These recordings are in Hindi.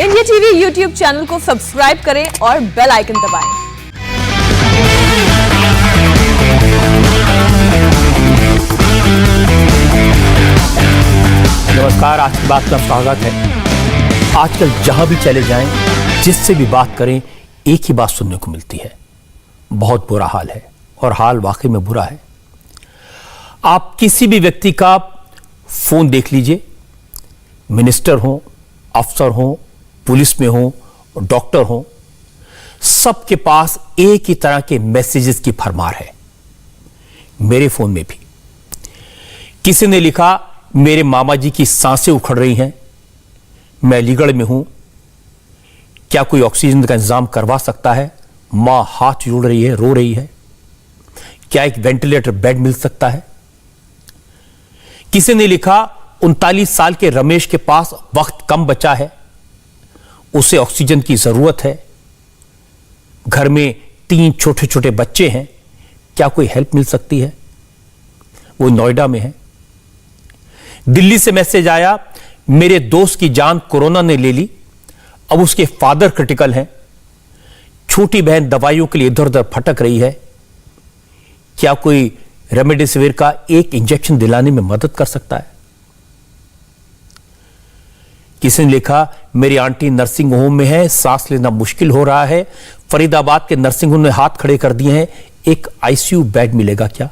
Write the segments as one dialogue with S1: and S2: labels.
S1: इंडिया टीवी यूट्यूब चैनल को सब्सक्राइब करें और बेल आइकन दबाएं।
S2: नमस्कार, आज की बात का स्वागत है। आजकल जहां भी चले जाएं, जिससे भी बात करें, एक ही बात सुनने को मिलती है, बहुत बुरा हाल है। और हाल वाकई में बुरा है। आप किसी भी व्यक्ति का फोन देख लीजिए, मिनिस्टर हो, अफसर हो, पुलिस में हो, डॉक्टर हो, सबके पास एक ही तरह के मैसेजेस की भरमार है। मेरे फोन में भी किसी ने लिखा, मेरे मामा जी की सांसें उखड़ रही हैं, मैं अलीगढ़ में हूं, क्या कोई ऑक्सीजन का इंतजाम करवा सकता है? मां हाथ जोड़ रही है, रो रही है, क्या एक वेंटिलेटर बेड मिल सकता है? किसी ने लिखा, 39 साल के रमेश के पास वक्त कम बचा है, उसे ऑक्सीजन की जरूरत है, घर में 3 छोटे छोटे बच्चे हैं, क्या कोई हेल्प मिल सकती है? वो नोएडा में है। दिल्ली से मैसेज आया, मेरे दोस्त की जान कोरोना ने ले ली, अब उसके फादर क्रिटिकल हैं, छोटी बहन दवाइयों के लिए इधर उधर भटक रही है, क्या कोई रेमडेसिविर का एक इंजेक्शन दिलाने में मदद कर सकता है? किसी ने लिखा, मेरी आंटी नर्सिंग होम में है, सांस लेना मुश्किल हो रहा है, फरीदाबाद के नर्सिंग होम ने हाथ खड़े कर दिए हैं, एक आईसीयू बेड मिलेगा क्या?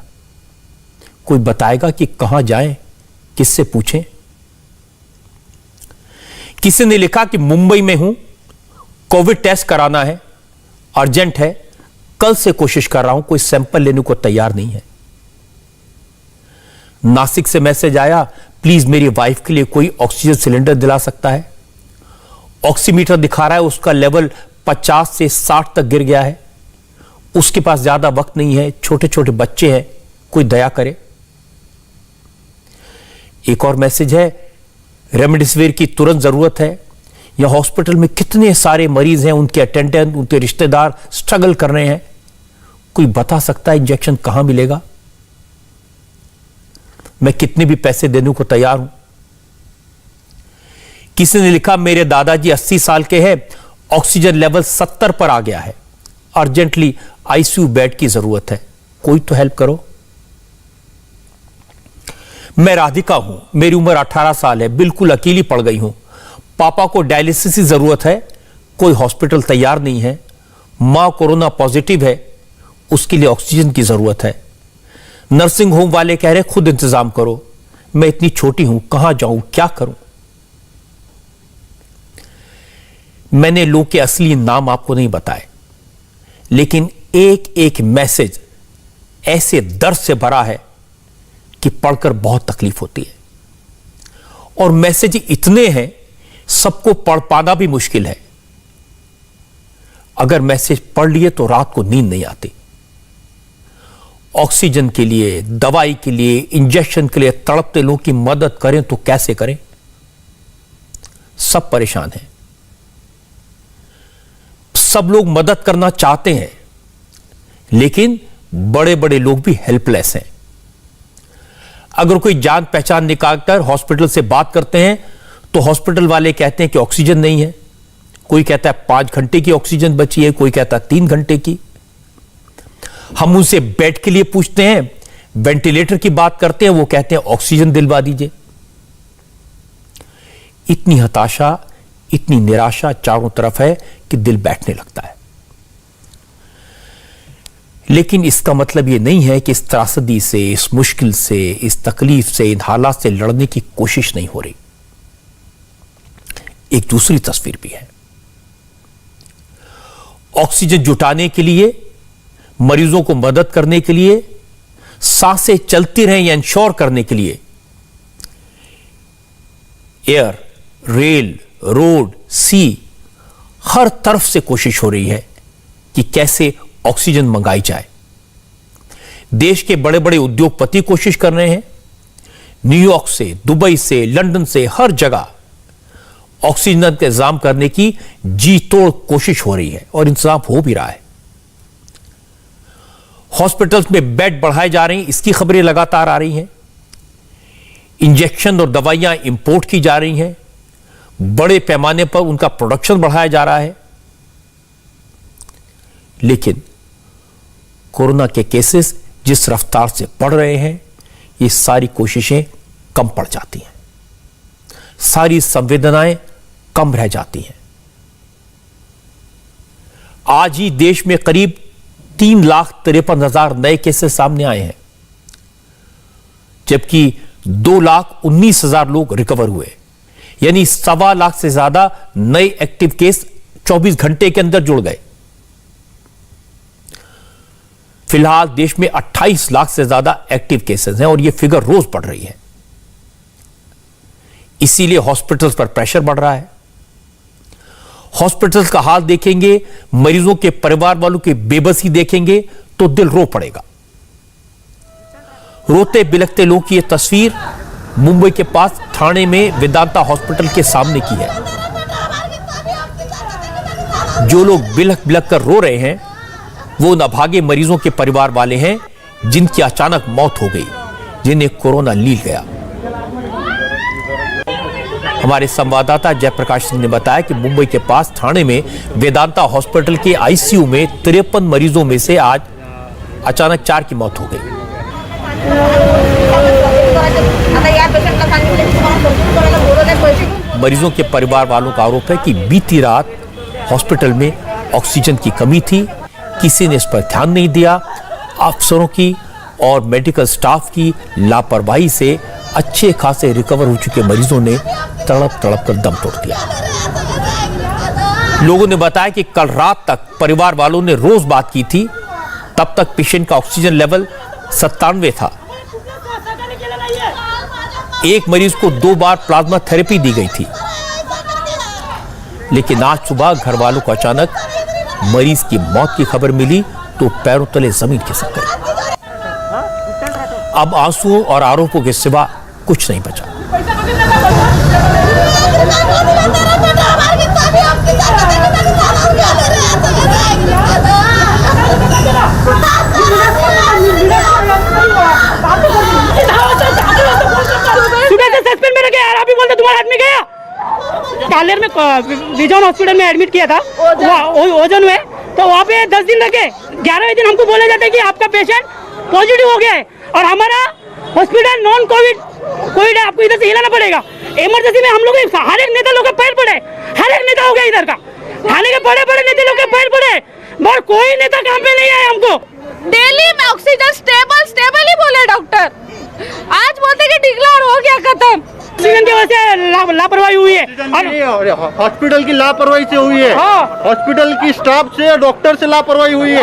S2: कोई बताएगा कि कहां जाएं, किससे पूछें? किसी ने लिखा कि मुंबई में हूं, कोविड टेस्ट कराना है, अर्जेंट है, कल से कोशिश कर रहा हूं, कोई सैंपल लेने को तैयार नहीं है। नासिक से मैसेज आया, प्लीज मेरी वाइफ के लिए कोई ऑक्सीजन सिलेंडर दिला सकता है? ऑक्सीमीटर दिखा रहा है, उसका लेवल 50 से 60 तक गिर गया है, उसके पास ज्यादा वक्त नहीं है, छोटे छोटे बच्चे हैं, कोई दया करे। एक और मैसेज है, रेमडेसिविर की तुरंत जरूरत है, या हॉस्पिटल में कितने सारे मरीज हैं, उनके अटेंडेंट, उनके रिश्तेदार स्ट्रगल कर रहे हैं, कोई बता सकता है इंजेक्शन कहां मिलेगा? मैं कितने भी पैसे देने को तैयार हूं। किसी ने लिखा, मेरे दादाजी 80 साल के हैं, ऑक्सीजन लेवल 70 पर आ गया है, अर्जेंटली आईसीयू बेड की जरूरत है, कोई तो हेल्प करो। मैं राधिका हूं, मेरी उम्र 18 साल है, बिल्कुल अकेली पड़ गई हूं, पापा को डायलिसिस की जरूरत है, कोई हॉस्पिटल तैयार नहीं है, मां कोरोना पॉजिटिव है, उसके लिए ऑक्सीजन की जरूरत है, नर्सिंग होम वाले कह रहे खुद इंतजाम करो, मैं इतनी छोटी हूं, कहां जाऊं, क्या करूं? मैंने लोग के असली नाम आपको नहीं बताए, लेकिन एक एक मैसेज ऐसे दर्द से भरा है कि पढ़कर बहुत तकलीफ होती है। और मैसेज इतने हैं, सबको पढ़ पाना भी मुश्किल है। अगर मैसेज पढ़ लिए तो रात को नींद नहीं आती। ऑक्सीजन के लिए, दवाई के लिए, इंजेक्शन के लिए तड़पते लोगों की मदद करें तो कैसे करें? सब परेशान हैं। सब लोग मदद करना चाहते हैं, लेकिन बड़े बड़े लोग भी हेल्पलेस हैं। अगर कोई जान पहचान निकालकर हॉस्पिटल से बात करते हैं तो हॉस्पिटल वाले कहते हैं कि ऑक्सीजन नहीं है, कोई कहता है 5 घंटे की ऑक्सीजन बची है, कोई कहता है 3 घंटे की। हम उनसे बेड के लिए पूछते हैं, वेंटिलेटर की बात करते हैं, वो कहते हैं ऑक्सीजन दिलवा दीजिए। इतनी हताशा, इतनी निराशा चारों तरफ है कि दिल बैठने लगता है। लेकिन इसका मतलब यह नहीं है कि इस त्रासदी से, इस मुश्किल से, इस तकलीफ से, इन हालात से लड़ने की कोशिश नहीं हो रही। एक दूसरी तस्वीर भी है। ऑक्सीजन जुटाने के लिए, मरीजों को मदद करने के लिए, सांसें चलती रहें या इंश्योर करने के लिए एयर, रेल, रोड, सी, हर तरफ से कोशिश हो रही है कि कैसे ऑक्सीजन मंगाई जाए। देश के बड़े बड़े उद्योगपति कोशिश कर रहे हैं, न्यूयॉर्क से, दुबई से, लंदन से, हर जगह ऑक्सीजन का इंतजाम करने की जी तोड़ कोशिश हो रही है और इंतजाम हो भी रहा है। हॉस्पिटल्स में बेड बढ़ाए जा रहे हैं, इसकी खबरें लगातार आ रही हैं। इंजेक्शन और दवाइयां इंपोर्ट की जा रही हैं, बड़े पैमाने पर उनका प्रोडक्शन बढ़ाया जा रहा है, लेकिन कोरोना के केसेस जिस रफ्तार से बढ़ रहे हैं, ये सारी कोशिशें कम पड़ जाती हैं, सारी संवेदनाएं कम रह जाती हैं। आज ही देश में करीब 3,53,000 नए केसेस सामने आए हैं, जबकि 2,19,000 लोग रिकवर हुए, यानी 1.25 लाख से ज्यादा नए एक्टिव केस 24 घंटे के अंदर जुड़ गए। फिलहाल देश में 28 लाख से ज्यादा एक्टिव केसेस हैं और यह फिगर रोज बढ़ रही है। इसीलिए हॉस्पिटल्स पर प्रेशर बढ़ रहा है। हॉस्पिटल्स का हाल देखेंगे, मरीजों के परिवार वालों की बेबसी देखेंगे तो दिल रो पड़ेगा। रोते बिलखते लोगों की यह तस्वीर मुंबई के पास ठाणे में वेदांता हॉस्पिटल के सामने की है। जो लोग बिलख बिलख कर रो रहे हैं वो उन अभागे मरीजों के परिवार वाले हैं जिनकी अचानक मौत हो गई, जिन्हें कोरोना लील गया। हमारे संवाददाता जयप्रकाश सिंह ने बताया कि मुंबई के पास ठाणे में वेदांता हॉस्पिटल के आईसीयू में 53 मरीजों में से आज अचानक 4 की मौत हो गई। मरीजों के परिवार वालों का आरोप है कि बीती रात हॉस्पिटल में ऑक्सीजन की कमी थी, किसी ने इस पर ध्यान नहीं दिया। अफसरों की और मेडिकल स्टाफ की लापरवाही से अच्छे खासे रिकवर हो चुके मरीजों ने तड़प तड़प कर दम तोड़ दिया। लोगों ने बताया कि कल रात तक परिवार वालों ने रोज बात की थी, तब तक पेशेंट का ऑक्सीजन लेवल 97 था। एक मरीज को 2 बार प्लाज्मा थेरेपी दी गई थी, लेकिन आज सुबह घर वालों को अचानक मरीज की मौत की खबर मिली तो पैरों तले जमीन खिसक गई। अब आंसुओं और आरोपों के सिवा कुछ नहीं बचा।
S3: सुबह से सस्पेंड में रखे यार, अभी बोलते तुम्हारा आदमी गया। कालेर में विजन हॉस्पिटल में एडमिट किया था ओजन में, तो वहाँ पे 10 दिन लगे। 11वें दिन हमको बोले जाते कि आपका पेशेंट पॉजिटिव हो गया है और हमारा हॉस्पिटल नॉन कोविड है, आपको इधर से हिलाना पड़ेगा। इमरजेंसी में हम लोग हर एक नेता लोग का पैर पड़े, हर एक नेता हो गया इधर का, थाने के बड़े बड़े नेता लोग के पैर पड़े, और कोई नेता काम पे नहीं आया। हमको
S4: डेली में ऑक्सीजन स्टेबल ही बोले डॉक्टर, आज बोलते कि डिक्लेयर हो गया खत्म।
S3: ऑक्सीजन की वजह से लापरवाही हुई है और
S5: हॉस्पिटल की लापरवाही से हुई है। हॉस्पिटल की स्टाफ से, डॉक्टर से लापरवाही हुई है।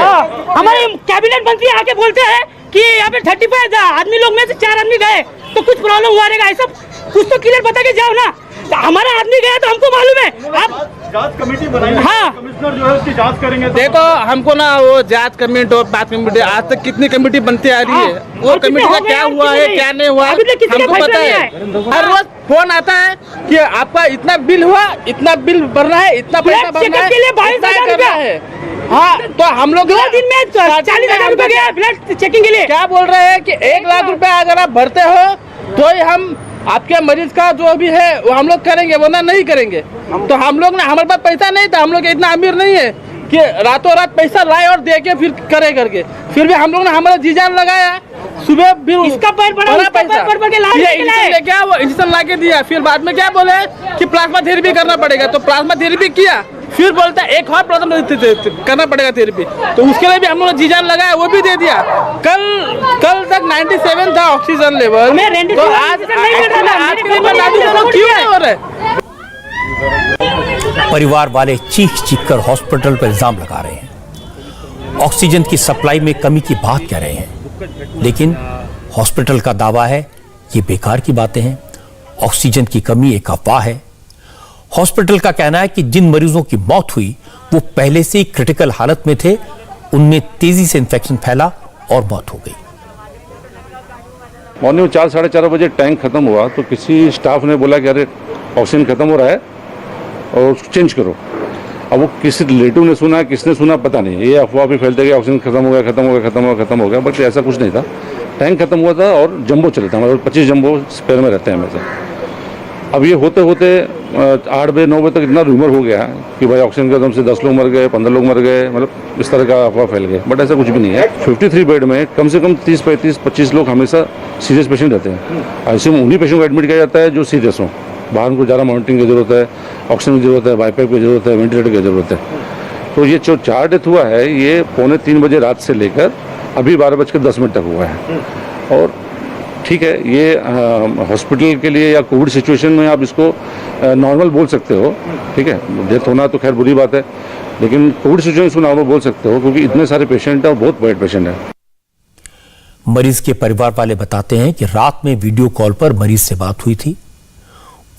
S3: हमारे कैबिनेट मंत्री आके बोलते हैं कि यहाँ पे 35 आदमी लोग में से 4 आदमी गए तो कुछ प्रॉब्लम हुआ रहेगा, ऐसा कुछ तो क्लियर बता के जाओ ना। तो हमारा आदमी गया तो हमको मालूम है। आप
S5: जांच कमेटी बनाई,
S3: हाँ,
S5: कमिश्नर जो है उसकी जांच करेंगे।
S6: देखो हमको ना वो जांच कमेटी और बात कमेटी, आज तक कितनी कमेटी बनती आ रही है, वो कमेटी का क्या हुआ है क्या नहीं हुआ हमको पता है। हर रोज फोन आता है कि आपका इतना बिल हुआ, इतना बिल भरना है, इतना पैसा भरना है,
S3: 22,000
S6: करना है। हाँ, तो हम लोग
S3: 2 दिन में 40,000 रुपए गया ब्लड चेकिंग के लिए।
S6: क्या बोल रहे हैं कि 1 लाख रुपए अगर आप भरते हो तो ही हम आपके मरीज का जो भी है वो हम लोग करेंगे, वरना नहीं करेंगे। तो हम लोग ना, हमारे पास पैसा नहीं था, हम लोग इतना अमीर नहीं है कि रातों रात पैसा लाए और दे के फिर करे करके। फिर भी हम लोग ने हमारा जी जान लगाया, सुबह फिर
S3: इसका पैर पड़ा, उसका पैर पड़ के
S6: क्या वो इंजेक्शन ला के दिया। फिर बाद में क्या बोले कि प्लाज्मा थेरेपी करना पड़ेगा, तो प्लाज्मा थेरेपी किया। फिर बोलता है एक और प्लाज्मा करना पड़ेगा थेरेपी, तो उसके लिए भी हम लोग ने जी जान लगाया, वो भी दे दिया। कल तक 97 था ऑक्सीजन लेवल, तो आज क्यों नहीं हो रहा है?
S2: परिवार वाले चीख चीख कर हॉस्पिटल पर इल्जाम लगा रहे हैं, ऑक्सीजन की सप्लाई में कमी की बात कह रहे हैं, लेकिन हॉस्पिटल का दावा है ये बेकार की बातें हैं। ऑक्सीजन की कमी एक अफवाह है। हॉस्पिटल का कहना है कि जिन मरीजों की मौत हुई वो पहले से ही क्रिटिकल हालत में थे, उनमें तेजी से इंफेक्शन फैला और मौत हो गई।
S7: मॉर्निंग 4 साढ़े 4 बजे टैंक खत्म हुआ तो किसी स्टाफ ने बोला कि अरे ऑक्सीजन खत्म हो रहा है और उसको चेंज करो। अब वो किसी रिलेटिव ने सुना, किसने सुना पता नहीं, ये अफवाह भी फैलते गया ऑक्सीजन खत्म हो गया, बट ऐसा कुछ नहीं था। टैंक खत्म हुआ था और जंबो चले थे, हमारे 25 जंबो स्पेयर में रहते हैं हमेशा। अब ये होते होते 8 बजे 9 बजे तक इतना रूमर हो गया कि भाई ऑक्सीजन के दम से 10 लोग मर गए, 15 लोग मर गए, मतलब इस तरह का अफवाह फैल गए। बट ऐसा कुछ भी नहीं है। 53 बेड में कम से कम 30, 35, 25 लोग हमेशा सीरियस पेशेंट रहते हैं। आईसीयू में उन्हीं पेशेंट को एडमिट किया जाता है जो सीरियस हो। बाहर उनको ज़्यादा मॉनिटरिंग की जरूरत है, ऑक्सीजन की जरूरत है, बाईपैप की जरूरत है, वेंटिलेटर की जरूरत है। तो ये जो 4 डेथ हुआ है ये 2:45 बजे रात से लेकर अभी 12:10 तक हुआ है। और ठीक है, ये हॉस्पिटल के लिए या कोविड सिचुएशन में आप इसको नॉर्मल बोल सकते हो, ठीक है। डेथ होना तो खैर बुरी बात है, लेकिन कोविड सिचुएशन को नॉर्मल बोल सकते हो क्योंकि इतने सारे पेशेंट हैं और बहुत बैड पेशेंट हैं।
S2: मरीज के परिवार वाले बताते हैं कि रात में वीडियो कॉल पर मरीज से बात हुई थी।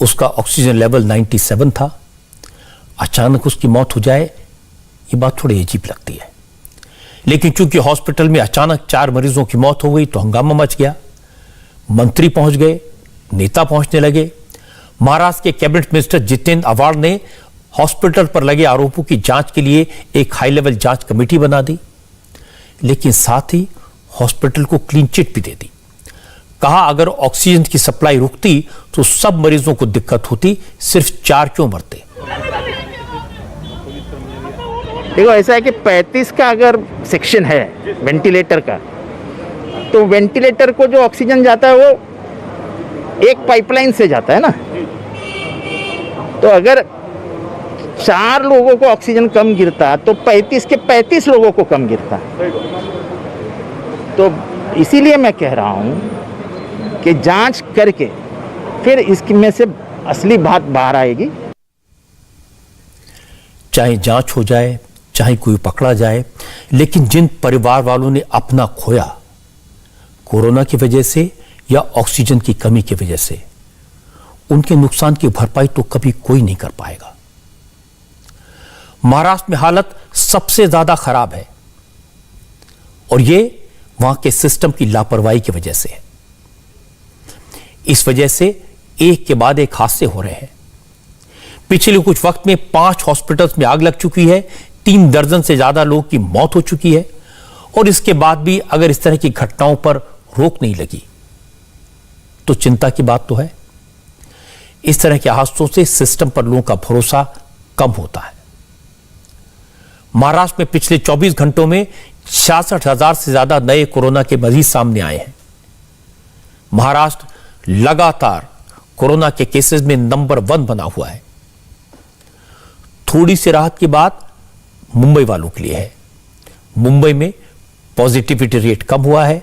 S2: उसका ऑक्सीजन लेवल 97 था। अचानक उसकी मौत हो जाए ये बात थोड़ी अजीब लगती है, लेकिन चूंकि हॉस्पिटल में अचानक 4 मरीजों की मौत हो गई तो हंगामा मच गया। मंत्री पहुंच गए, नेता पहुंचने लगे। महाराष्ट्र के कैबिनेट मिनिस्टर जितेंद्र आव्हाड ने हॉस्पिटल पर लगे आरोपों की जांच के लिए एक हाई लेवल जांच कमेटी बना दी, लेकिन साथ ही हॉस्पिटल को क्लीन चिट भी दे दी। कहा अगर ऑक्सीजन की सप्लाई रुकती तो सब मरीजों को दिक्कत होती, सिर्फ 4 क्यों मरते।
S8: देखो ऐसा है कि 35 का अगर सेक्शन है वेंटिलेटर का, तो वेंटिलेटर को जो ऑक्सीजन जाता है वो एक पाइपलाइन से जाता है ना। तो अगर 4 लोगों को ऑक्सीजन कम गिरता तो 35 के 35 लोगों को कम गिरता। तो इसीलिए मैं कह रहा हूं कि जांच करके फिर इसमें से असली बात बाहर आएगी।
S2: चाहे जांच हो जाए, चाहे कोई पकड़ा जाए, लेकिन जिन परिवार वालों ने अपना खोया कोरोना की वजह से या ऑक्सीजन की कमी की वजह से, उनके नुकसान की भरपाई तो कभी कोई नहीं कर पाएगा। महाराष्ट्र में हालत सबसे ज्यादा खराब है और ये वहां के सिस्टम की लापरवाही की वजह से है। इस वजह से एक के बाद एक हादसे हो रहे हैं। पिछले कुछ वक्त में 5 हॉस्पिटल्स में आग लग चुकी है, 3 दर्जन से ज्यादा लोगों की मौत हो चुकी है। और इसके बाद भी अगर इस तरह की घटनाओं पर रोक नहीं लगी तो चिंता की बात तो है। इस तरह के हादसों से सिस्टम पर लोगों का भरोसा कम होता है। महाराष्ट्र में पिछले 24 घंटों में 66,000 से ज्यादा नए कोरोना के मरीज सामने आए हैं। महाराष्ट्र लगातार कोरोना के केसेस में नंबर 1 बना हुआ है। थोड़ी सी राहत की बात मुंबई वालों के लिए है। मुंबई में पॉजिटिविटी रेट कम हुआ है।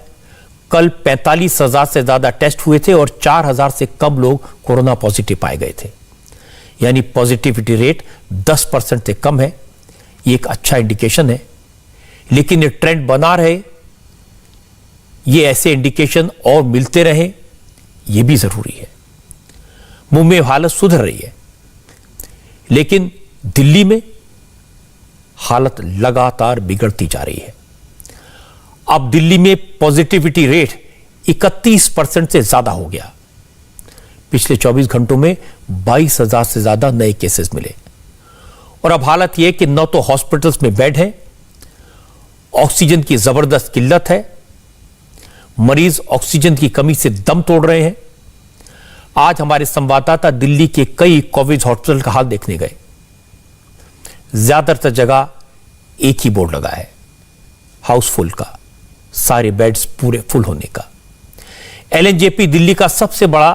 S2: कल 45,000 से ज्यादा टेस्ट हुए थे और 4,000 से कम लोग कोरोना पॉजिटिव पाए गए थे, यानी पॉजिटिविटी रेट 10% से कम है। ये एक अच्छा इंडिकेशन है, लेकिन ये ट्रेंड बना रहे, ये ऐसे इंडिकेशन और मिलते रहे, ये भी जरूरी है। मुंबई में हालत सुधर रही है, लेकिन दिल्ली में हालत लगातार बिगड़ती जा रही है। अब दिल्ली में पॉजिटिविटी रेट 31% से ज्यादा हो गया। पिछले 24 घंटों में 22,000 से ज्यादा नए केसेस मिले। और अब हालत यह कि न तो हॉस्पिटल्स में बेड है, ऑक्सीजन की जबरदस्त किल्लत है, मरीज ऑक्सीजन की कमी से दम तोड़ रहे हैं। आज हमारे संवाददाता दिल्ली के कई कोविड हॉस्पिटल का हाल देखने गए। ज्यादातर जगह एक ही बोर्ड लगा है, हाउसफुल का, सारे बेड्स पूरे फुल होने का। एलएनजेपी दिल्ली का सबसे बड़ा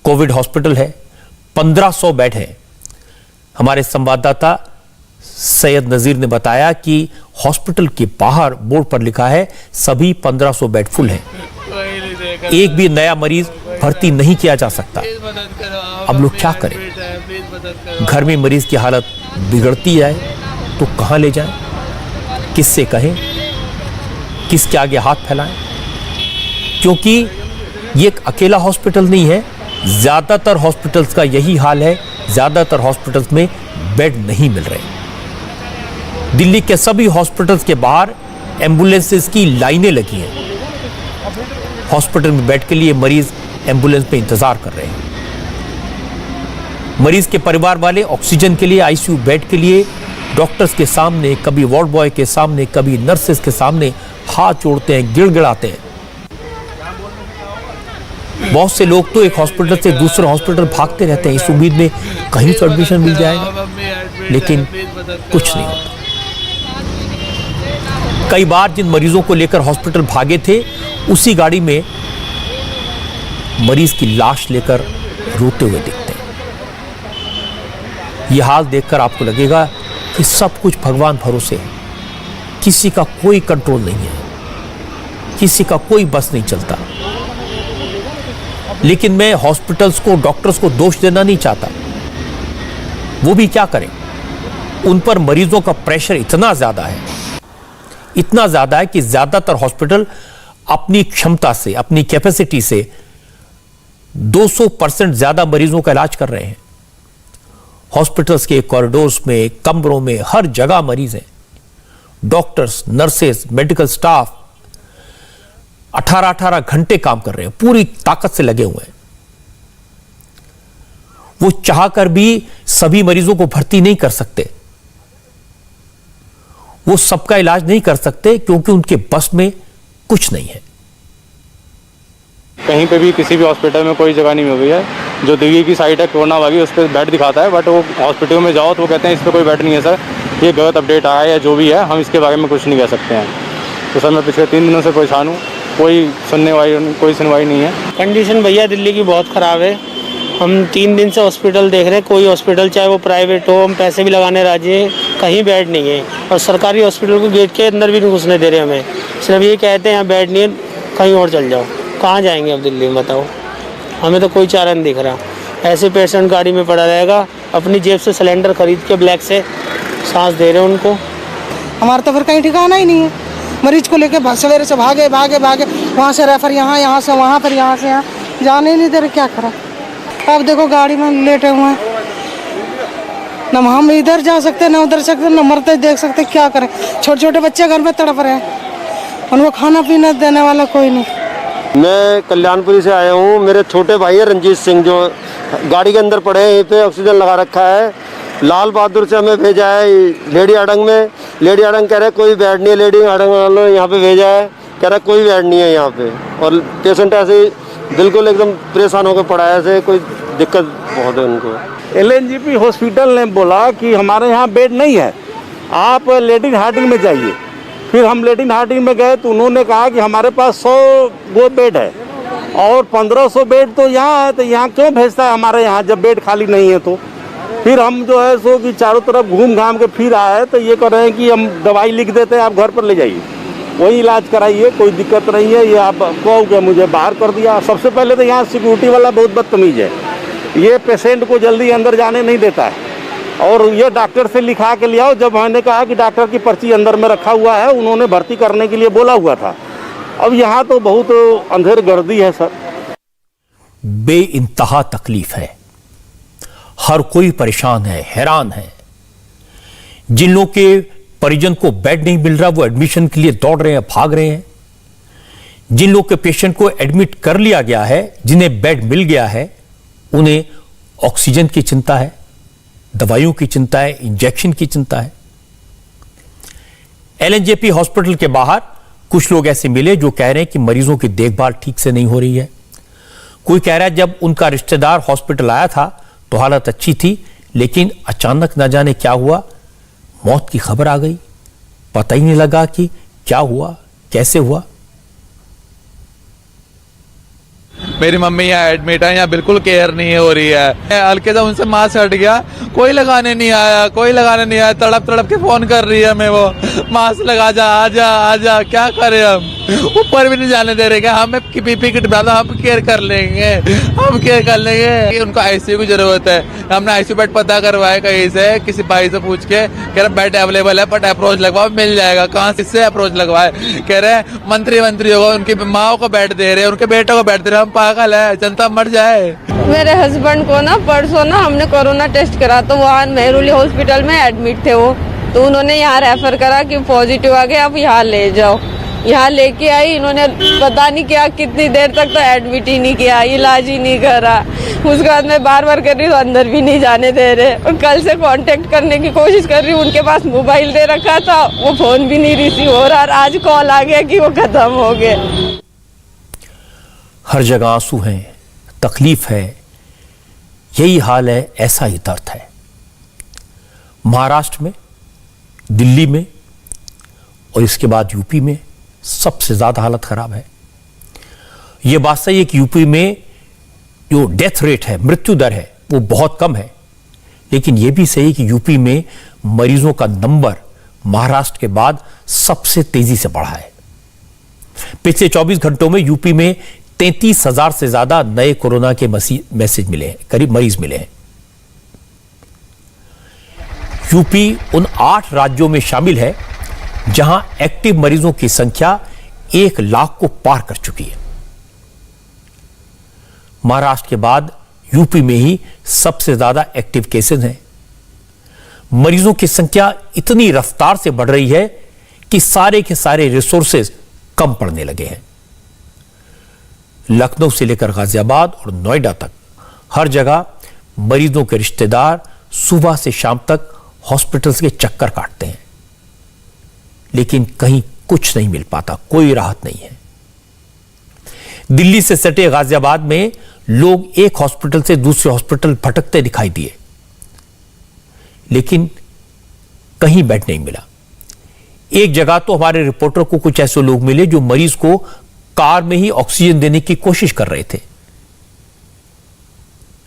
S2: कोविड हॉस्पिटल है, 1500 बेड है। हमारे संवाददाता सैयद नजीर ने बताया कि हॉस्पिटल के बाहर बोर्ड पर लिखा है सभी 1500 बेड फुल हैं। एक भी नया मरीज भर्ती नहीं किया जा सकता। अब लोग क्या करें? घर में मरीज की हालत बिगड़ती जाए तो कहां ले जाएं? किससे कहें? किसके आगे हाथ फैलाएं? क्योंकि ये एक अकेला हॉस्पिटल नहीं है, ज्यादातर हॉस्पिटल्स का यही हाल है। ज्यादातर हॉस्पिटल्स में बेड नहीं मिल रहे। दिल्ली के सभी हॉस्पिटल्स के बाहर एम्बुलेंसेस की लाइनें लगी हैं। हॉस्पिटल में बेड के लिए मरीज एम्बुलेंस में इंतजार कर रहे हैं। मरीज के परिवार वाले ऑक्सीजन के लिए, आईसीयू बेड के लिए डॉक्टर्स के सामने, कभी वार्ड बॉय के सामने, कभी नर्सेस के सामने हाथ जोड़ते हैं, गिड़गिड़ाते हैं। बहुत से लोग तो एक हॉस्पिटल से दूसरे हॉस्पिटल भागते रहते हैं इस उम्मीद में कहीं तो एडमिशन मिल जाएगा, लेकिन कुछ नहीं होता। कई बार जिन मरीजों को लेकर हॉस्पिटल भागे थे, उसी गाड़ी में मरीज की लाश लेकर रोते हुए दिखते हैं। यह हाल देखकर आपको लगेगा कि सब कुछ भगवान भरोसे है, किसी का कोई कंट्रोल नहीं है, किसी का कोई बस नहीं चलता। लेकिन मैं हॉस्पिटल्स को, डॉक्टर्स को दोष देना नहीं चाहता। वो भी क्या करें, उन पर मरीजों का प्रेशर इतना ज्यादा है कि ज्यादातर हॉस्पिटल अपनी क्षमता से, अपनी कैपेसिटी से 200% ज्यादा मरीजों का इलाज कर रहे हैं। हॉस्पिटल्स के कॉरिडोर्स में, कमरों में, हर जगह मरीज हैं। डॉक्टर्स, नर्सेज, मेडिकल स्टाफ 18-18 घंटे काम कर रहे हैं, पूरी ताकत से लगे हुए हैं। वो चाहकर भी सभी मरीजों को भर्ती नहीं कर सकते, वो सबका इलाज नहीं कर सकते, क्योंकि उनके बस में कुछ नहीं है।
S9: कहीं पे भी किसी भी हॉस्पिटल में कोई जगह नहीं मिल रही है। जो दिल्ली की साइट है कोरोना वाली, उस पर बेड दिखाता है, बट वो हॉस्पिटल में जाओ तो वो कहते हैं इस पर कोई बेड नहीं है सर, ये गलत अपडेट आया है या जो भी है, हम इसके बारे में कुछ नहीं कह सकते हैं। तो सर मैं पिछले 3 दिनों से परेशान हूँ, कोई सुनवाई नहीं है।
S3: कंडीशन भैया दिल्ली की बहुत ख़राब है। हम 3 दिन से हॉस्पिटल देख रहे हैं, कोई हॉस्पिटल चाहे वो प्राइवेट हो, हम पैसे भी लगाने राजी हैं, कहीं बेड नहीं है। और सरकारी हॉस्पिटल को गेट के अंदर भी नहीं घुसने दे रहे हमें, सिर्फ ये कहते हैं यहाँ बेड नहीं है, कहीं और चल जाओ। कहाँ जाएंगे अब दिल्ली में, बताओ। हमें तो कोई चारा नहीं दिख रहा। ऐसे पेशेंट गाड़ी में पड़ा रहेगा, अपनी जेब से सिलेंडर खरीद के ब्लैक से सांस दे रहे हैं उनको।
S10: हमारा तो फिर कहीं ठिकाना ही नहीं है। मरीज को लेके सवेरे से भागे वहाँ से रेफर यहाँ से वहाँ, फिर यहाँ से यहाँ, जाने ही नहीं दे रहे। क्या करा अब, देखो गाड़ी में लेटे हुए हैं, न हम इधर जा सकते, न उधर सकते, न मरते देख सकते। क्या करें, छोटे छोटे बच्चे घर में तड़प रहे हैं, उनको खाना पीना देने वाला कोई नहीं।
S5: मैं कल्याणपुरी से आया हूँ। मेरे छोटे भाई है रंजीत सिंह, जो गाड़ी के अंदर पड़े हैं, यहीं पे ऑक्सीजन लगा रखा है। लाल बहादुर से हमें भेजा है लेडी अडंग में। लेडी अडंग कह रहे कोई बेड नहीं है, लेडी अडंग वालों यहाँ पे भेजा है, कह रहा कोई बेड नहीं है यहाँ पे। और पेशेंट ऐसे बिल्कुल एकदम परेशान होकर पड़ा है, ऐसे कोई दिक्कत बहुत है उनको।
S6: LNGP हॉस्पिटल ने बोला कि हमारे यहाँ बेड नहीं है, आप लेडीज हार्टिंग में जाइए। फिर हम लेडीज हार्टिंग में गए तो उन्होंने कहा कि हमारे पास 100 गो बेड है और 1500 बेड तो यहाँ है, तो यहाँ क्यों भेजता है हमारे यहाँ जब बेड खाली नहीं है। तो फिर हम जो है सो कि चारों तरफ घूम घाम के फिर आए हैं, तो ये कह रहे हैं कि हम दवाई लिख देते हैं, आप घर पर ले जाइए, वही इलाज कराइए, कोई दिक्कत नहीं है। ये आप कहो कि मुझे बाहर कर दिया। सबसे पहले तो यहाँ सिक्योरिटी वाला बहुत बदतमीज है, ये पेशेंट को जल्दी अंदर जाने नहीं देता है। और ये डॉक्टर से लिखा के ले आओ। जब मैंने कहा कि डॉक्टर की पर्ची अंदर में रखा हुआ है, उन्होंने भर्ती करने के लिए बोला हुआ था। अब यहाँ तो बहुत अंधेर गर्दी है सर।
S2: बेइंतहा तकलीफ है, हर कोई परेशान है, हैरान है। जिन लोगों के परिजन को बेड नहीं मिल रहा, वो एडमिशन के लिए दौड़ रहे हैं, भाग रहे हैं। जिन लोग के पेशेंट को एडमिट कर लिया गया है, जिन्हें बेड मिल गया है, उन्हें ऑक्सीजन की चिंता है, दवाइयों की चिंता है, इंजेक्शन की चिंता है। LNJP हॉस्पिटल के बाहर कुछ लोग ऐसे मिले जो कह रहे हैं कि मरीजों की देखभाल ठीक से नहीं हो रही है। कोई कह रहा है जब उनका रिश्तेदार हॉस्पिटल आया था तो हालत अच्छी थी, लेकिन अचानक न जाने क्या हुआ, मौत की खबर आ गई, पता ही नहीं लगा कि क्या हुआ, कैसे हुआ।
S11: मेरी मम्मी यहाँ एडमिट है, यहाँ बिल्कुल केयर नहीं हो रही है। हल्के से उनसे मास्क हट गया, कोई लगाने नहीं आया, तड़प के फोन कर रही है हमें, वो मास्क लगा जा, आजा, क्या करें हम, ऊपर भी नहीं जाने दे रहे। हमें पीपी किट डालो, हम केयर कर लेंगे। उनको ICU की जरूरत है। हमने ICU बेड पता करवाया कहीं से, किसी भाई से पूछ के, कह रहे बेड अवेलेबल है बट अप्रोच लगवाओ, मिल जाएगा। कहाँ से अप्रोच लगवाए, कह रहे मंत्री होगा, उनकी माओ को बेड दे रहे, उनके बेटों को बेड दे रहे। हम पागल है, जनता मर जाए।
S4: मेरे हस्बैंड को ना परसों ना हमने कोरोना टेस्ट करा, तो वहाँ मेहरुली हॉस्पिटल में एडमिट थे वो, तो उन्होंने यहाँ रेफर करा कि पॉजिटिव आ गया, आप यहाँ ले जाओ। यहाँ लेके आई, इन्होंने पता नहीं क्या कितनी देर तक तो एडमिट ही नहीं किया, इलाज ही नहीं करा। उसके बाद मैं बार कर रही हूँ, अंदर भी नहीं जाने दे रहे। और कल से कांटेक्ट करने की कोशिश कर रही हूँ, उनके पास मोबाइल दे रखा था, वो फोन भी नहीं रिसीव हो रहा। आज कॉल आ गया कि वो खत्म हो गए।
S2: हर जगह आंसू हैं, तकलीफ है, यही हाल है, ऐसा ही दर्द है। महाराष्ट्र में, दिल्ली में और इसके बाद यूपी में सबसे ज्यादा हालत खराब है। यह बात सही है कि यूपी में जो डेथ रेट है, मृत्यु दर है, वो बहुत कम है, लेकिन यह भी सही है कि यूपी में मरीजों का नंबर महाराष्ट्र के बाद सबसे तेजी से बढ़ा है। पिछले 24 घंटों में यूपी में 33,000 से ज्यादा नए कोरोना के मैसेज मिले हैं, करीब मरीज मिले हैं। यूपी उन 8 राज्यों में शामिल है जहां एक्टिव मरीजों की संख्या 1 लाख को पार कर चुकी है। महाराष्ट्र के बाद यूपी में ही सबसे ज्यादा एक्टिव केसेस हैं। मरीजों की संख्या इतनी रफ्तार से बढ़ रही है कि सारे के सारे रिसोर्सेज कम पड़ने लगे हैं। लखनऊ से लेकर गाजियाबाद और नोएडा तक हर जगह मरीजों के रिश्तेदार सुबह से शाम तक हॉस्पिटल्स के चक्कर काटते हैं, लेकिन कहीं कुछ नहीं मिल पाता, कोई राहत नहीं है। दिल्ली से सटे गाजियाबाद में लोग एक हॉस्पिटल से दूसरे हॉस्पिटल भटकते दिखाई दिए, लेकिन कहीं बेड नहीं मिला। एक जगह तो हमारे रिपोर्टर को कुछ ऐसे लोग मिले जो मरीज को कार में ही ऑक्सीजन देने की कोशिश कर रहे थे,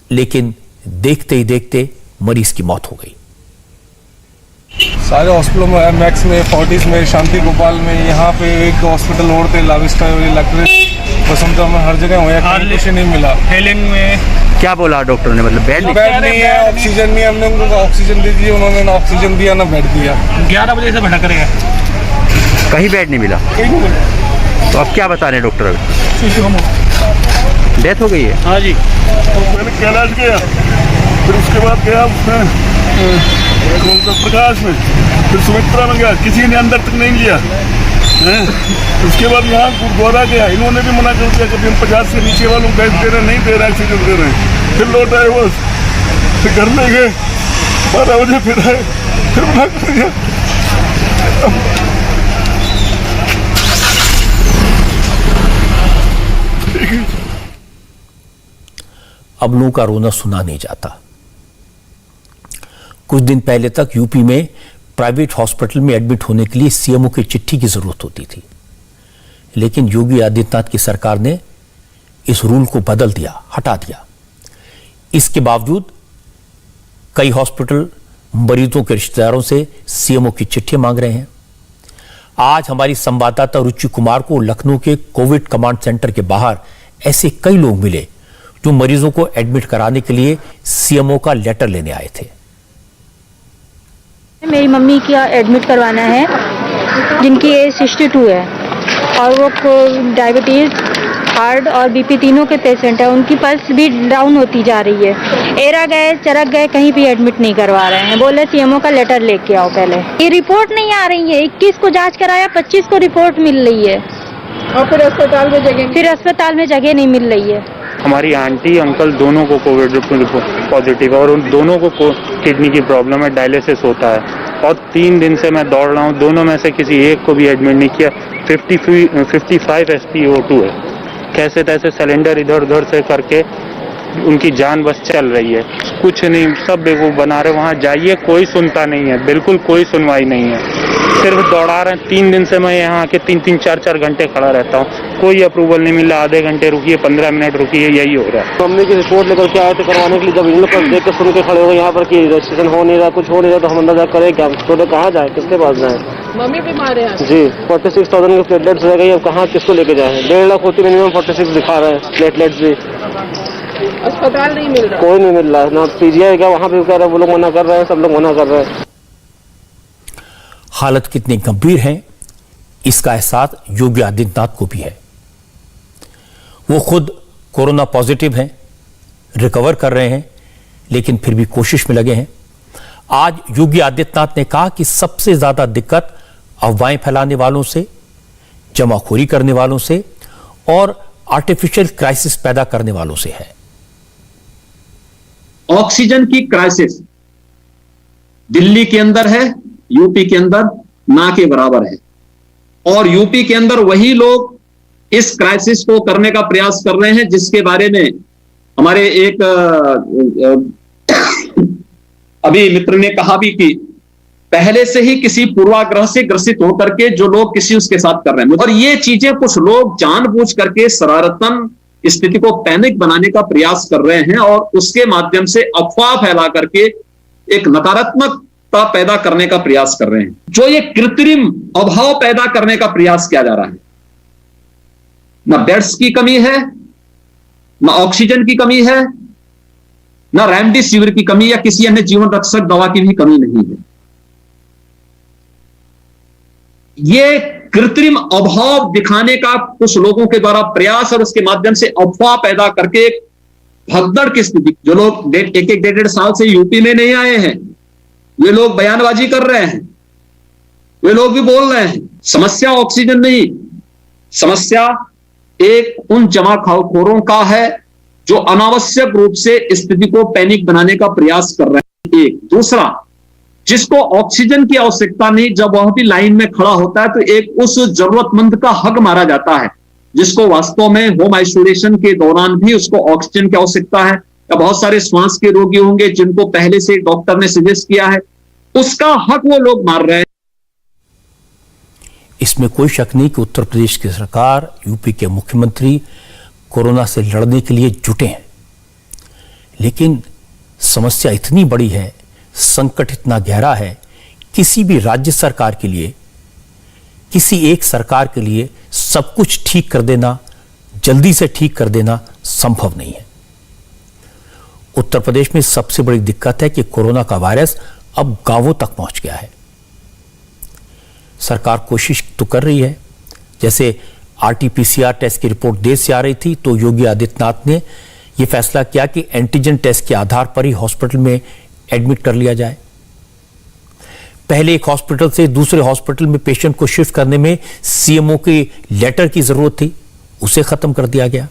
S2: लेकिन देखते ही देखते मरीज की मौत हो गई।
S12: सारे हॉस्पिटलों में, मैक्स में, फोर्टिस में, शांति गोपाल में, यहाँ पे एक हॉस्पिटल और थे, लाविस्टा, बसंता में, हर जगह हुआ, कुछ नहीं मिला। हेलिंग में
S8: क्या बोला डॉक्टर ने? मतलब बेड
S12: नहीं है, ऑक्सीजन नहीं है। हमने उनको ऑक्सीजन दे दी, उन्होंने ना ऑक्सीजन दिया ना बेड दिया।
S3: 11 बजे से भटक रहे हैं,
S8: कहीं बेड नहीं मिला।
S12: कहीं नहीं मिला।
S8: तो अब क्या बता रहे हैं डॉक्टर?
S12: अभी
S8: डेथ हो गई है।
S3: हाँ जी।
S12: मैंने कैलाश गया, फिर उसके बाद गया प्रकाश में, फिर सुमित्रा में गया, किसी ने अंदर तक नहीं लिया। उसके बाद यहाँ गुरुद्वारा गया, इन्होंने भी मना कर दिया, कभी हम 50 से नीचे वालों को गैस दे रहे नहीं दे रहे, ऑक्सीजन दे रहे हैं। फिर लौट आए, बस फिर घर में गए, 12 बजे फिर आए, फिर मना कर दिया।
S2: अब लोगों का रोना सुना नहीं जाता। कुछ दिन पहले तक यूपी में प्राइवेट हॉस्पिटल में एडमिट होने के लिए सीएमओ की चिट्ठी की जरूरत होती थी, लेकिन योगी आदित्यनाथ की सरकार ने इस रूल को बदल दिया, हटा दिया। इसके बावजूद कई हॉस्पिटल मरीजों के रिश्तेदारों से सीएमओ की चिट्ठी मांग रहे हैं। आज हमारी संवाददाता रुचि कुमार को लखनऊ के कोविड कमांड सेंटर के बाहर ऐसे कई लोग मिले जो मरीजों को एडमिट कराने के लिए सीएमओ का लेटर लेने आए थे।
S13: मेरी मम्मी की एडमिट करवाना है, जिनकी एज 62 है और वो डायबिटीज, हार्ट और बीपी तीनों के पेशेंट है। उनकी पल्स भी डाउन होती जा रही है। एरा गए, चरक गए, कहीं भी एडमिट नहीं करवा रहे हैं। बोले सीएमओ का लेटर लेके आओ पहले। ये रिपोर्ट नहीं आ रही है। 21 को जांच कराया, 25 को रिपोर्ट मिल रही है और फिर अस्पताल में जगह नहीं मिल रही है।
S9: हमारी आंटी अंकल दोनों को कोविड पॉजिटिव है और उन दोनों को किडनी की प्रॉब्लम है, डायलिसिस होता है और 3 दिन से मैं दौड़ रहा हूँ। दोनों में से किसी एक को भी एडमिट नहीं किया। 55 SpO2 है। कैसे तैसे सिलेंडर इधर उधर से करके उनकी जान बस चल रही है। कुछ नहीं, सब बेवकूफ़ बना रहे। वहाँ जाइए, कोई सुनता नहीं है, बिल्कुल कोई सुनवाई नहीं है। सिर्फ दौड़ा रहे हैं। 3 दिन से मैं यहाँ आके 3-3, 4-4 घंटे खड़ा रहता हूँ, कोई अप्रूवल नहीं मिला। आधे घंटे रुकिए, 15 मिनट रुकिए, यही हो रहा है।
S5: मम्मी की रिपोर्ट लेकर के आए थे करवाने के लिए, जब इन लोग को देख कर सुन के खड़े हो गए यहाँ पर कि रजिस्ट्रेशन हो नहीं रहा, कुछ हो नहीं रहा, तो हम अंदाजा करें क्या, तो कहाँ जाए, किसके पास जाए?
S4: मम्मी बीमार है
S5: जी। 46,000 के प्लेटलेट्स रह गई, अब कहाँ किसको लेके जाए? 1.5 लाख होती, मिनिमम 46 दिखा रहे हैं प्लेटलेट्स भी।
S4: अस्पताल नहीं मिल रहा,
S5: कोई नहीं मिल रहा है ना। पीजीआई क्या वहाँ भी कह रहे हैं, वो लोग मना कर रहे हैं, सब लोग मना कर रहे हैं।
S2: हालत कितनी गंभीर है इसका एहसास योगी आदित्यनाथ को भी है। वो खुद कोरोना पॉजिटिव हैं, रिकवर कर रहे हैं, लेकिन फिर भी कोशिश में लगे हैं। आज योगी आदित्यनाथ ने कहा कि सबसे ज्यादा दिक्कत अफवाहें फैलाने वालों से, जमाखोरी करने वालों से और आर्टिफिशियल क्राइसिस पैदा करने वालों से है।
S14: ऑक्सीजन की क्राइसिस दिल्ली के अंदर है, यूपी के अंदर ना के बराबर है। और यूपी के अंदर वही लोग इस क्राइसिस को करने का प्रयास कर रहे हैं, जिसके बारे में हमारे एक अभी मित्र ने कहा भी कि पहले से ही किसी पूर्वाग्रह से ग्रसित होकर के जो लोग किसी उसके साथ कर रहे हैं, और ये चीजें कुछ लोग जानबूझ करके शरारतन स्थिति को पैनिक बनाने का प्रयास कर रहे हैं और उसके माध्यम से अफवाह फैला करके एक नकारात्मकता पैदा करने का प्रयास कर रहे हैं। जो ये कृत्रिम अभाव पैदा करने का प्रयास किया जा रहा है, ना बेड्स की कमी है, ना ऑक्सीजन की कमी है, ना रेमडेसिविर की कमी या किसी अन्य जीवन रक्षक दवा की भी कमी नहीं है। ये कृत्रिम अभाव दिखाने का कुछ लोगों के द्वारा प्रयास और उसके माध्यम से अफवाह पैदा करके भगदड़ की स्थिति, जो लोग एक 1.5 साल से यूपी में नहीं आए हैं, वे लोग बयानबाजी कर रहे हैं, वे लोग भी बोल रहे हैं। समस्या ऑक्सीजन नहीं, समस्या एक उन जमाखोरों का है जो अनावश्यक रूप से स्थिति को पैनिक बनाने का प्रयास कर रहे हैं। एक दूसरा, जिसको ऑक्सीजन की आवश्यकता नहीं, जब वह भी लाइन में खड़ा होता है तो एक उस जरूरतमंद का हक मारा जाता है, जिसको वास्तव में होम आइसोलेशन के दौरान भी उसको ऑक्सीजन की आवश्यकता है, या बहुत सारे श्वास के रोगी होंगे जिनको पहले से डॉक्टर ने सजेस्ट किया है, उसका हक वो लोग मार रहे हैं।
S2: इसमें कोई शक नहीं कि उत्तर प्रदेश की सरकार, यूपी के मुख्यमंत्री कोरोना से लड़ने के लिए जुटे हैं, लेकिन समस्या इतनी बड़ी है, संकट इतना गहरा है, किसी भी राज्य सरकार के लिए, किसी एक सरकार के लिए सब कुछ ठीक कर देना, जल्दी से ठीक कर देना संभव नहीं है। उत्तर प्रदेश में सबसे बड़ी दिक्कत है कि कोरोना का वायरस अब गांवों तक पहुंच गया है। सरकार कोशिश तो कर रही है, जैसे आरटी-पीसीआर टेस्ट की रिपोर्ट देर से आ रही थी तो योगी आदित्यनाथ ने यह फैसला किया कि एंटीजन टेस्ट के आधार पर ही हॉस्पिटल में एडमिट कर लिया जाए। पहले एक हॉस्पिटल से दूसरे हॉस्पिटल में पेशेंट को शिफ्ट करने में सीएमओ के लेटर की जरूरत थी, उसे खत्म कर दिया गया।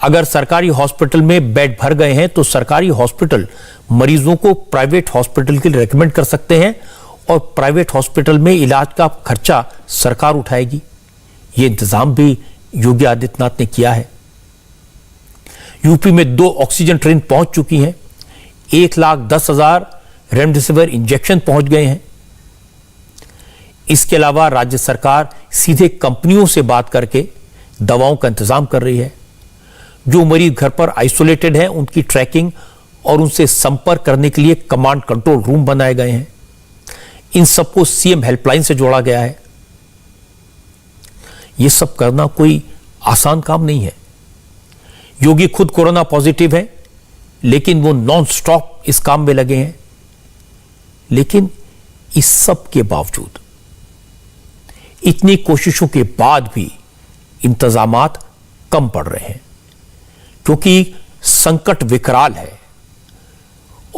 S2: अगर सरकारी हॉस्पिटल में बेड भर गए हैं तो सरकारी हॉस्पिटल मरीजों को प्राइवेट हॉस्पिटल के लिए रेकमेंड कर सकते हैं और प्राइवेट हॉस्पिटल में इलाज का खर्चा सरकार उठाएगी। यह इंतजाम भी योगी आदित्यनाथ ने किया है। यूपी में 2 ऑक्सीजन ट्रेन पहुंच चुकी हैं, 1,10,000 रेमडेसिविर इंजेक्शन पहुंच गए हैं। इसके अलावा राज्य सरकार सीधे कंपनियों से बात करके दवाओं का इंतजाम कर रही है। जो मरीज घर पर आइसोलेटेड हैं उनकी ट्रैकिंग और उनसे संपर्क करने के लिए कमांड कंट्रोल रूम बनाए गए हैं। इन सबको सीएम हेल्पलाइन से जोड़ा गया है। यह सब करना कोई आसान काम नहीं है। योगी खुद कोरोना पॉजिटिव है, लेकिन वो नॉन स्टॉप इस काम में लगे हैं। लेकिन इस सब के बावजूद, इतनी कोशिशों के बाद भी इंतजामात कम पड़ रहे हैं, क्योंकि संकट विकराल है।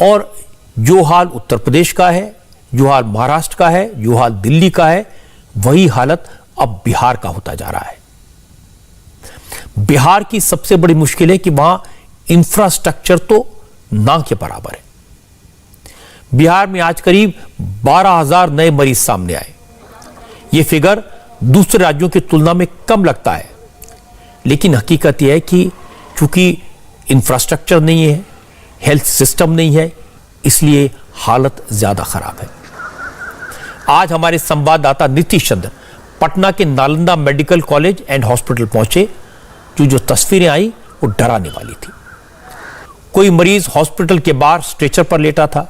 S2: और जो हाल उत्तर प्रदेश का है, जो हाल महाराष्ट्र का है, जो हाल दिल्ली का है, वही हालत अब बिहार का होता जा रहा है। बिहार की सबसे बड़ी मुश्किल है कि वहां इंफ्रास्ट्रक्चर तो ना के बराबर है। बिहार में आज करीब 12,000 नए मरीज सामने आए। यह फिगर दूसरे राज्यों की तुलना में कम लगता है, लेकिन हकीकत यह है कि चूंकि इंफ्रास्ट्रक्चर नहीं है, हेल्थ सिस्टम नहीं है, इसलिए हालत ज्यादा खराब है। आज हमारे संवाददाता नीतीश चंद्र पटना के Nalanda medical college and hospital पहुंचे। जो तस्वीरें आई वो डराने वाली थी। कोई मरीज हॉस्पिटल के बाहर स्ट्रेचर पर लेटा था,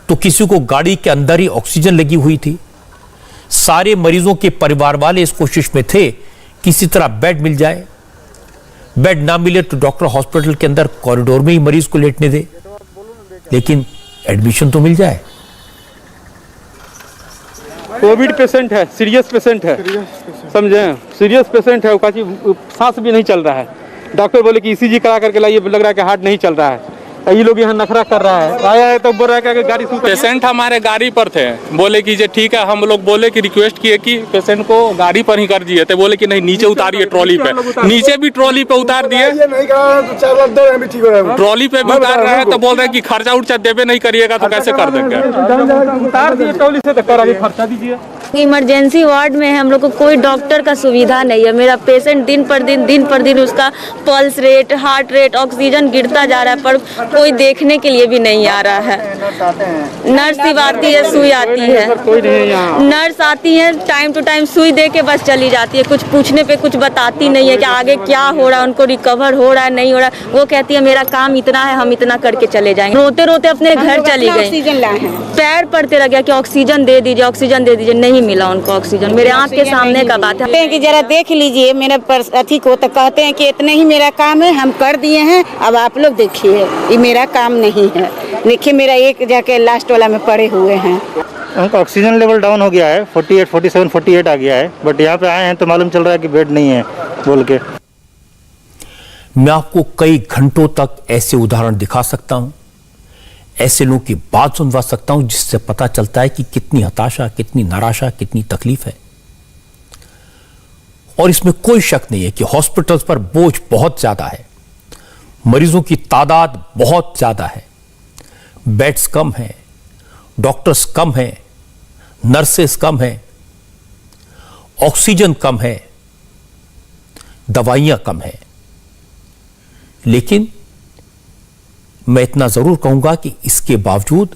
S2: तो किसी को गाड़ी के अंदर ही ऑक्सीजन लगी हुई थी। सारे मरीजों के परिवार वाले इस कोशिश में थे किसी तरह बेड मिल जाए। बेड ना मिले तो डॉक्टर हॉस्पिटल के अंदर कॉरिडोर में ही मरीज को लेटने दे, लेकिन एडमिशन तो मिल जाए।
S9: कोविड पेशेंट है, सीरियस पेशेंट है, समझे, सीरियस पेशेंट है, उसका सांस भी नहीं चल रहा है। डॉक्टर बोले कि ईसीजी करा करके लाइए, लग रहा है कि हार्ट नहीं चल रहा है। ये लोग यहाँ नखरा कर रहा है, आया है तो बोल रहा है कि गाड़ी
S15: पेशेंट हमारे गाड़ी पर थे, बोले कि जे ठीक है, हम लोग बोले कि रिक्वेस्ट किए कि पेशेंट को गाड़ी पर ही कर दिए थे, बोले कि नहीं नीचे उतारिए ट्रॉली पे, नीचे भी ट्रॉली पे उतार दिए, ट्रॉली पे भी उतार रहे हैं तो बोल रहे हैं कि खर्चा उर्चा देवे नहीं करिएगा तो कैसे कर देंगे।
S9: उतार दिए ट्रॉली से, तो खर्चा दीजिए।
S13: इमरजेंसी वार्ड में है, हम लोग को कोई डॉक्टर का सुविधा नहीं है। मेरा पेशेंट दिन पर दिन उसका pulse rate, heart rate, oxygen गिरता जा रहा है, पर कोई देखने के लिए भी नहीं आ रहा है। नर्स सिर्फ आती है, सुई आती है, नर्स आती है, टाइम टू टाइम सुई दे के बस चली जाती है। कुछ पूछने पे कुछ बताती नहीं है कि आगे क्या हो रहा है, उनको रिकवर हो रहा है नहीं हो रहा है। वो कहती है मेरा काम इतना है, हम इतना करके चले जाएंगे। रोते रोते अपने घर चली गई, पैर पड़ते रह गया कि ऑक्सीजन दे दीजिए, ऑक्सीजन दे दीजिए। नहीं मिला उनको ऑक्सीजन, मेरे आँख के सामने का बात है।
S16: कि जरा देख लीजिए मेरे अथी को, तो कहते हैं कि इतने ही मेरा काम है, हम कर दिए हैं, अब आप लोग देखिए ये मेरा काम नहीं है। देखिए मेरा एक जाके लास्ट वाला में पड़े हुए हैं।
S17: उनका ऑक्सीजन लेवल डाउन हो गया है, 48, 47, 48 आ गया है, बट यहाँ पे आए हैं तो मालूम चल रहा है कि बेड नहीं है बोल के।
S2: मैं आपको कई घंटों तक ऐसे उदाहरण दिखा सकता हूं, ऐसे लोगों की बात सुनवा सकता हूं, जिससे पता चलता है कि कितनी हताशा, कितनी निराशा, कितनी तकलीफ है। और इसमें कोई शक नहीं है कि हॉस्पिटल्स पर बोझ बहुत ज्यादा है, मरीजों की तादाद बहुत ज्यादा है, बेड्स कम हैं, डॉक्टर्स कम हैं, नर्सेस कम हैं, ऑक्सीजन कम है, दवाइयां कम हैं। लेकिन मैं इतना जरूर कहूंगा कि इसके बावजूद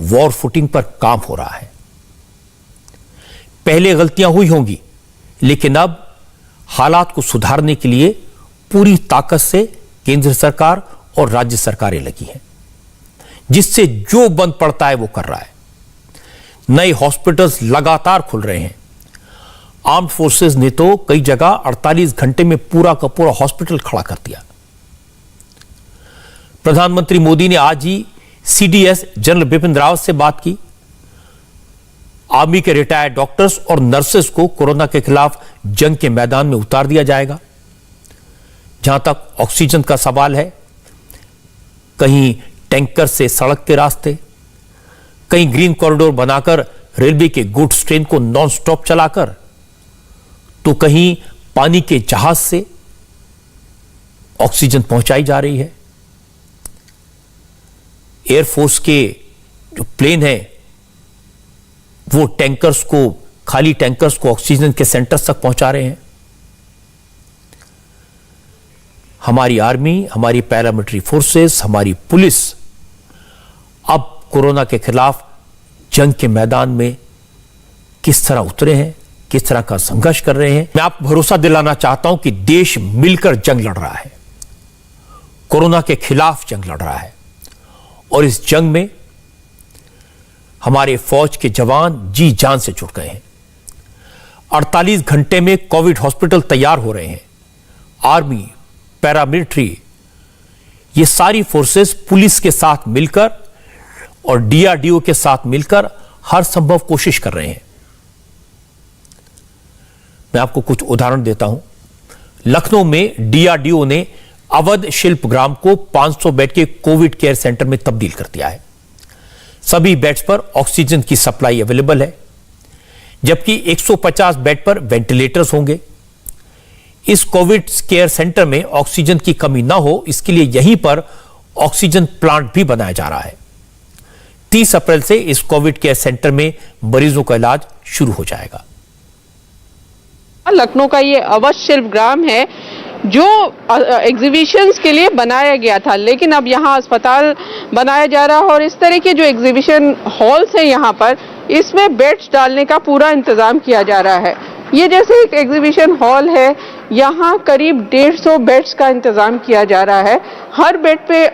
S2: वॉर फुटिंग पर काम हो रहा है। पहले गलतियां हुई होंगी, लेकिन अब हालात को सुधारने के लिए पूरी ताकत से केंद्र सरकार और राज्य सरकारें लगी हैं, जिससे जो बंद पड़ता है वो कर रहा है। नए हॉस्पिटल्स लगातार खुल रहे हैं। आर्म्ड फोर्सेस ने तो कई जगह 48 घंटे में पूरा का पूरा हॉस्पिटल खड़ा कर दिया। प्रधानमंत्री मोदी ने आज ही सीडीएस जनरल बिपिन रावत से बात की। आर्मी के रिटायर्ड डॉक्टर्स और नर्सेस को कोरोना के खिलाफ जंग के मैदान में उतार दिया जाएगा। जहां तक ऑक्सीजन का सवाल है, कहीं टैंकर से सड़क के रास्ते, कहीं ग्रीन कॉरिडोर बनाकर रेलवे के गुड्स ट्रेन को नॉन स्टॉप चलाकर, तो कहीं पानी के जहाज से ऑक्सीजन पहुंचाई जा रही है। एयरफोर्स के जो प्लेन है वो टैंकर्स को, खाली टैंकर्स को ऑक्सीजन के सेंटर्स तक पहुंचा रहे हैं। हमारी आर्मी, हमारी पैरामिलिट्री फोर्सेस, हमारी पुलिस अब कोरोना के खिलाफ जंग के मैदान में किस तरह उतरे हैं, किस तरह का संघर्ष कर रहे हैं। मैं आपको भरोसा दिलाना चाहता हूं कि देश मिलकर जंग लड़ रहा है, कोरोना के खिलाफ जंग लड़ रहा है। और इस जंग में हमारे फौज के जवान जी जान से जुट गए हैं। 48 घंटे में कोविड हॉस्पिटल तैयार हो रहे हैं। आर्मी, पैरामिलिट्री, ये सारी फोर्सेस पुलिस के साथ मिलकर और डीआरडीओ के साथ मिलकर हर संभव कोशिश कर रहे हैं। मैं आपको कुछ उदाहरण देता हूं। लखनऊ में डीआरडीओ ने अवध शिल्प ग्राम को 500 बेड के कोविड केयर सेंटर में तब्दील कर दिया है। सभी बेड्स पर ऑक्सीजन की सप्लाई अवेलेबल है, जबकि 150 बेड पर वेंटिलेटर्स होंगे। इस कोविड केयर सेंटर में ऑक्सीजन की कमी ना हो, इसके लिए यहीं पर ऑक्सीजन प्लांट भी बनाया जा रहा है। 30 अप्रैल से इस कोविड केयर सेंटर में मरीजों का इलाज शुरू हो जाएगा।
S4: लखनऊ का ये अवध शिल्प ग्राम है जो एग्जीबिशंस के लिए बनाया गया था, लेकिन अब यहाँ अस्पताल बनाया जा रहा है और इस तरह के जो एग्जीबिशन हॉल्स हैं यहाँ पर, इसमें बेड्स डालने का पूरा इंतजाम किया जा रहा है। ये जैसे एक एग्जीबिशन हॉल है, यहाँ करीब 150 बेड्स का इंतजाम किया जा रहा है। हर बेड पे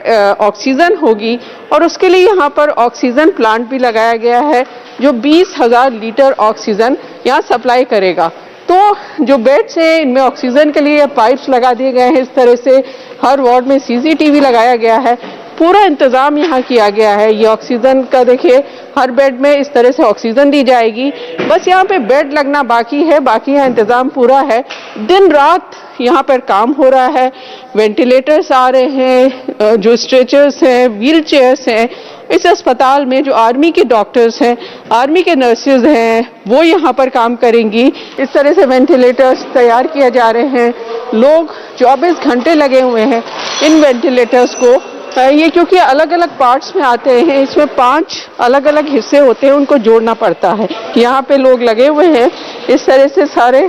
S4: ऑक्सीजन होगी और उसके लिए यहाँ पर ऑक्सीजन प्लांट भी लगाया गया है जो 20,000 लीटर ऑक्सीजन यहाँ सप्लाई करेगा। तो जो बेड्स हैं इनमें ऑक्सीजन के लिए पाइप्स लगा दिए गए हैं। इस तरह से हर वार्ड में सीसीटीवी लगाया गया है, पूरा इंतजाम यहाँ किया गया है। ये ऑक्सीजन का देखिए, हर बेड में इस तरह से ऑक्सीजन दी जाएगी। बस यहाँ पे बेड लगना बाकी है, बाकी यहाँ इंतजाम पूरा है। दिन रात यहाँ पर काम हो रहा है। वेंटिलेटर्स आ रहे हैं, जो स्ट्रेचर्स हैं, व्हील चेयर्स हैं। इस अस्पताल में जो आर्मी के डॉक्टर्स हैं, आर्मी के नर्सेज हैं, वो यहाँ पर काम करेंगी। इस तरह से वेंटिलेटर्स तैयार किए जा रहे हैं। लोग 24 घंटे लगे हुए हैं इन वेंटिलेटर्स को
S18: ये क्योंकि अलग अलग पार्ट्स में आते हैं, इसमें 5 अलग अलग हिस्से होते हैं, उनको जोड़ना पड़ता है। यहाँ पे लोग लगे हुए हैं इस तरह से सारे,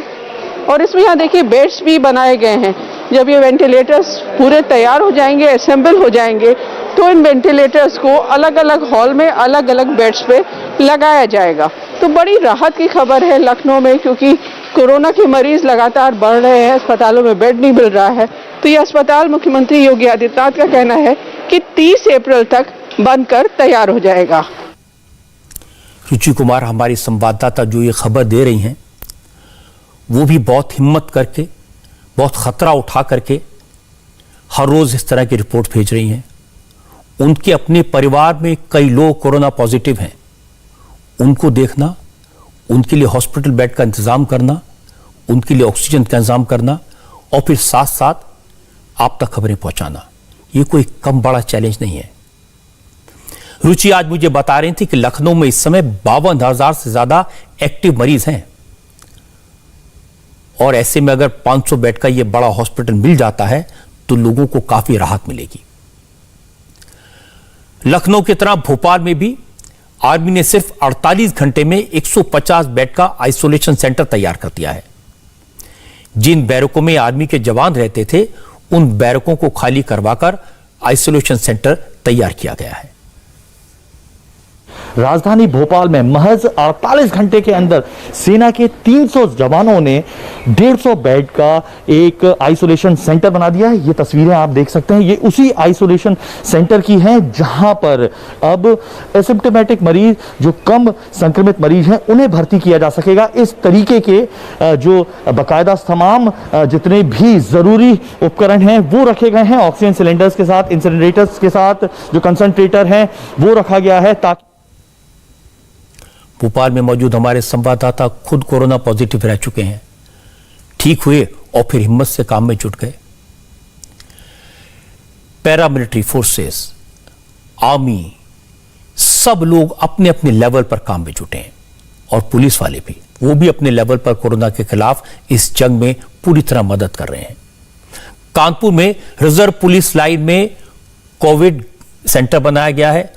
S18: और इसमें यहाँ देखिए बेड्स भी बनाए गए हैं। जब ये वेंटिलेटर्स पूरे तैयार हो जाएंगे, असेंबल हो जाएंगे, तो इन वेंटिलेटर्स को अलग अलग हॉल में अलग अलग बेड्स पे लगाया जाएगा। तो बड़ी राहत की खबर है लखनऊ में, क्योंकि कोरोना के मरीज लगातार बढ़ रहे हैं, अस्पतालों में बेड नहीं मिल रहा है। तो ये अस्पताल मुख्यमंत्री योगी आदित्यनाथ का कहना है कि 30 अप्रैल तक बनकर तैयार हो जाएगा।
S2: रुचि कुमार हमारी संवाददाता जो ये खबर दे रही हैं, वो भी बहुत हिम्मत करके, बहुत खतरा उठा करके हर रोज इस तरह की रिपोर्ट भेज रही हैं। उनके अपने परिवार में कई लोग कोरोना पॉजिटिव हैं, उनको देखना, उनके लिए हॉस्पिटल बेड का इंतजाम करना, उनके लिए ऑक्सीजन का इंतजाम करना और फिर साथ साथ आप तक खबरें पहुंचाना, ये कोई कम बड़ा चैलेंज नहीं है। रुचि आज मुझे बता रही थी कि लखनऊ में इस समय 52,000 से ज्यादा एक्टिव मरीज हैं और ऐसे में अगर 500 बेड का ये बड़ा हॉस्पिटल मिल जाता है तो लोगों को काफी राहत मिलेगी। लखनऊ की तरह भोपाल में भी आर्मी ने सिर्फ 48 घंटे में 150 बेड का आइसोलेशन सेंटर तैयार कर दिया है। जिन बैरकों में आर्मी के जवान रहते थे, उन बैरकों को खाली करवाकर आइसोलेशन सेंटर तैयार किया गया है।
S19: राजधानी भोपाल में महज 48 घंटे के अंदर सेना के 300 जवानों ने 150 बेड का एक आइसोलेशन सेंटर बना दिया है। ये तस्वीरें आप देख सकते हैं, ये उसी आइसोलेशन सेंटर की हैं जहां पर अब एसिम्प्टोमेटिक मरीज, जो कम संक्रमित मरीज हैं, उन्हें भर्ती किया जा सकेगा। इस तरीके के जो बाकायदा तमाम जितने भी जरूरी उपकरण हैं वो रखे गए हैं। ऑक्सीजन सिलेंडर्स के साथ, इंसिनरेटर्स के साथ जो कंसंट्रेटर हैं वो रखा गया है ताकि
S2: भोपाल में मौजूद हमारे संवाददाता खुद कोरोना पॉजिटिव रह चुके हैं, ठीक हुए और फिर हिम्मत से काम में जुट गए। पैरामिलिट्री फोर्सेस, आर्मी, सब लोग अपने अपने लेवल पर काम में जुटे हैं और पुलिस वाले भी, वो भी अपने लेवल पर कोरोना के खिलाफ इस जंग में पूरी तरह मदद कर रहे हैं। कानपुर में रिजर्व पुलिस लाइन में कोविड सेंटर बनाया गया है।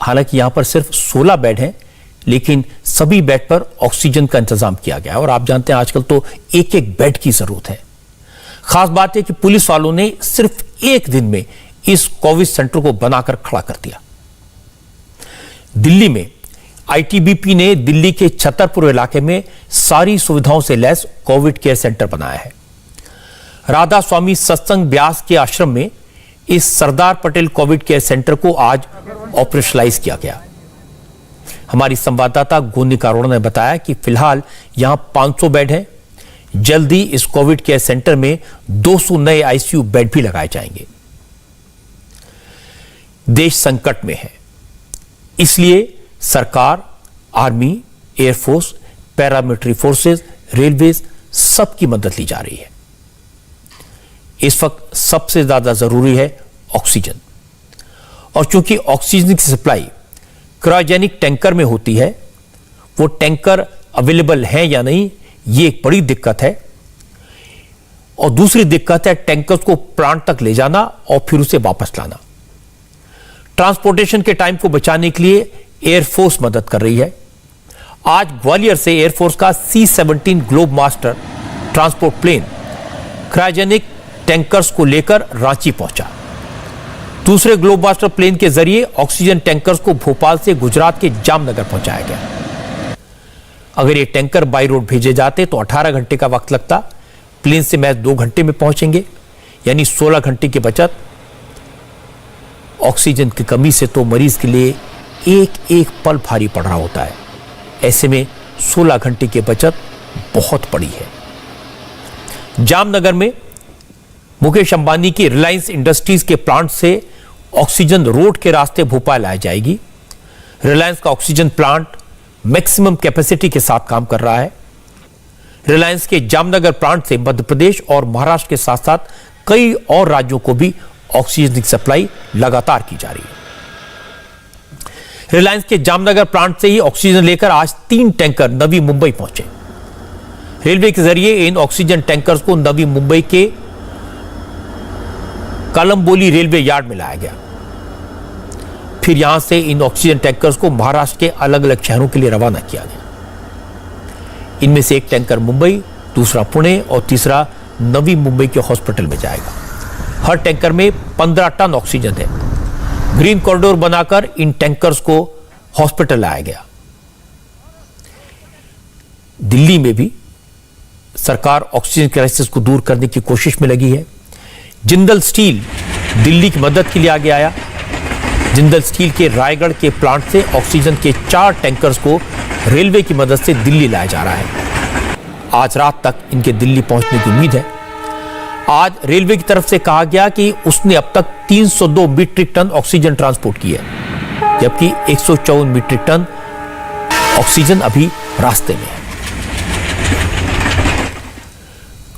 S2: हालांकि यहां पर सिर्फ 16 बेड हैं, लेकिन सभी बेड पर ऑक्सीजन का इंतजाम किया गया है और आप जानते हैं आजकल तो एक एक बेड की जरूरत है। खास बात है कि पुलिस वालों ने सिर्फ एक दिन में इस कोविड सेंटर को बनाकर खड़ा कर दिया। दिल्ली में आईटीबीपी ने दिल्ली के छतरपुर इलाके में सारी सुविधाओं से लैस कोविड केयर सेंटर बनाया है। राधा स्वामी सत्संग ब्यास के आश्रम में इस Sardar Patel Covid care centre को आज ऑपरेशनलाइज किया गया। हमारी संवाददाता गोनिका अरोड़ा ने बताया कि फिलहाल यहां 500 बेड हैं। जल्दी इस कोविड केयर सेंटर में 200 नए आईसीयू बेड भी लगाए जाएंगे। देश संकट में है, इसलिए सरकार, army, air force, paramilitary forces, railways, सबकी मदद ली जा रही है। इस वक्त सबसे ज्यादा जरूरी है ऑक्सीजन, और चूंकि ऑक्सीजन की सप्लाई क्रायोजेनिक टैंकर में होती है, वो टैंकर अवेलेबल है या नहीं, ये एक बड़ी दिक्कत है। और दूसरी दिक्कत है टैंकर्स को प्लांट तक ले जाना और फिर उसे वापस लाना। ट्रांसपोर्टेशन के टाइम को बचाने के लिए एयरफोर्स मदद कर रही है। आज ग्वालियर से एयरफोर्स का C-17 Globemaster transport plane cryogenic tankers को लेकर रांची पहुंचा। दूसरे ग्लोब मास्टर प्लेन के जरिए ऑक्सीजन टैंकर्स को भोपाल से गुजरात के जामनगर पहुंचाया गया। अगर ये टैंकर बाई रोड भेजे जाते तो 18 घंटे का वक्त लगता, प्लेन से महज 2 घंटे में पहुंचेंगे, यानी 16 घंटे की बचत। ऑक्सीजन की कमी से तो मरीज के लिए एक एक पल भारी पड़ रहा होता है, ऐसे में 16 घंटे की बचत बहुत बड़ी है। जामनगर में मुकेश अंबानी की रिलायंस इंडस्ट्रीज के प्लांट से ऑक्सीजन रोड के रास्ते भोपाल लाई जाएगी। रिलायंस का ऑक्सीजन प्लांट मैक्सिमम कैपेसिटी के साथ काम कर रहा है। रिलायंस के जामनगर प्लांट से मध्य प्रदेश और महाराष्ट्र के साथ साथ कई और राज्यों को भी ऑक्सीजन की सप्लाई लगातार की जा रही है। रिलायंस के जामनगर प्लांट से ही ऑक्सीजन लेकर आज 3 टैंकर नवी मुंबई पहुंचे। रेलवे के जरिए इन ऑक्सीजन टैंकर्स को नवी मुंबई के कलम्बोली रेलवे यार्ड में लाया गया। फिर यहां से इन ऑक्सीजन टैंकर्स को महाराष्ट्र के अलग अलग शहरों के लिए रवाना किया गया। इनमें से एक टैंकर मुंबई, दूसरा पुणे और तीसरा नवी मुंबई के हॉस्पिटल में जाएगा। हर टैंकर में 15 टन ऑक्सीजन है। ग्रीन कॉरिडोर बनाकर इन टैंकर्स को हॉस्पिटल लाया गया। दिल्ली में भी सरकार ऑक्सीजन क्राइसिस को दूर करने की कोशिश में लगी है। जिंदल स्टील दिल्ली की मदद के लिए आगे आया। जिंदल स्टील के रायगढ़ के प्लांट से ऑक्सीजन के 4 टैंकर्स को रेलवे की मदद से दिल्ली लाया जा रहा है। आज रात तक इनके दिल्ली पहुंचने की उम्मीद है। आज रेलवे की तरफ से कहा गया कि उसने अब तक 302 मीट्रिक टन ऑक्सीजन ट्रांसपोर्ट की है, जबकि 154 मीट्रिक टन ऑक्सीजन अभी रास्ते में है।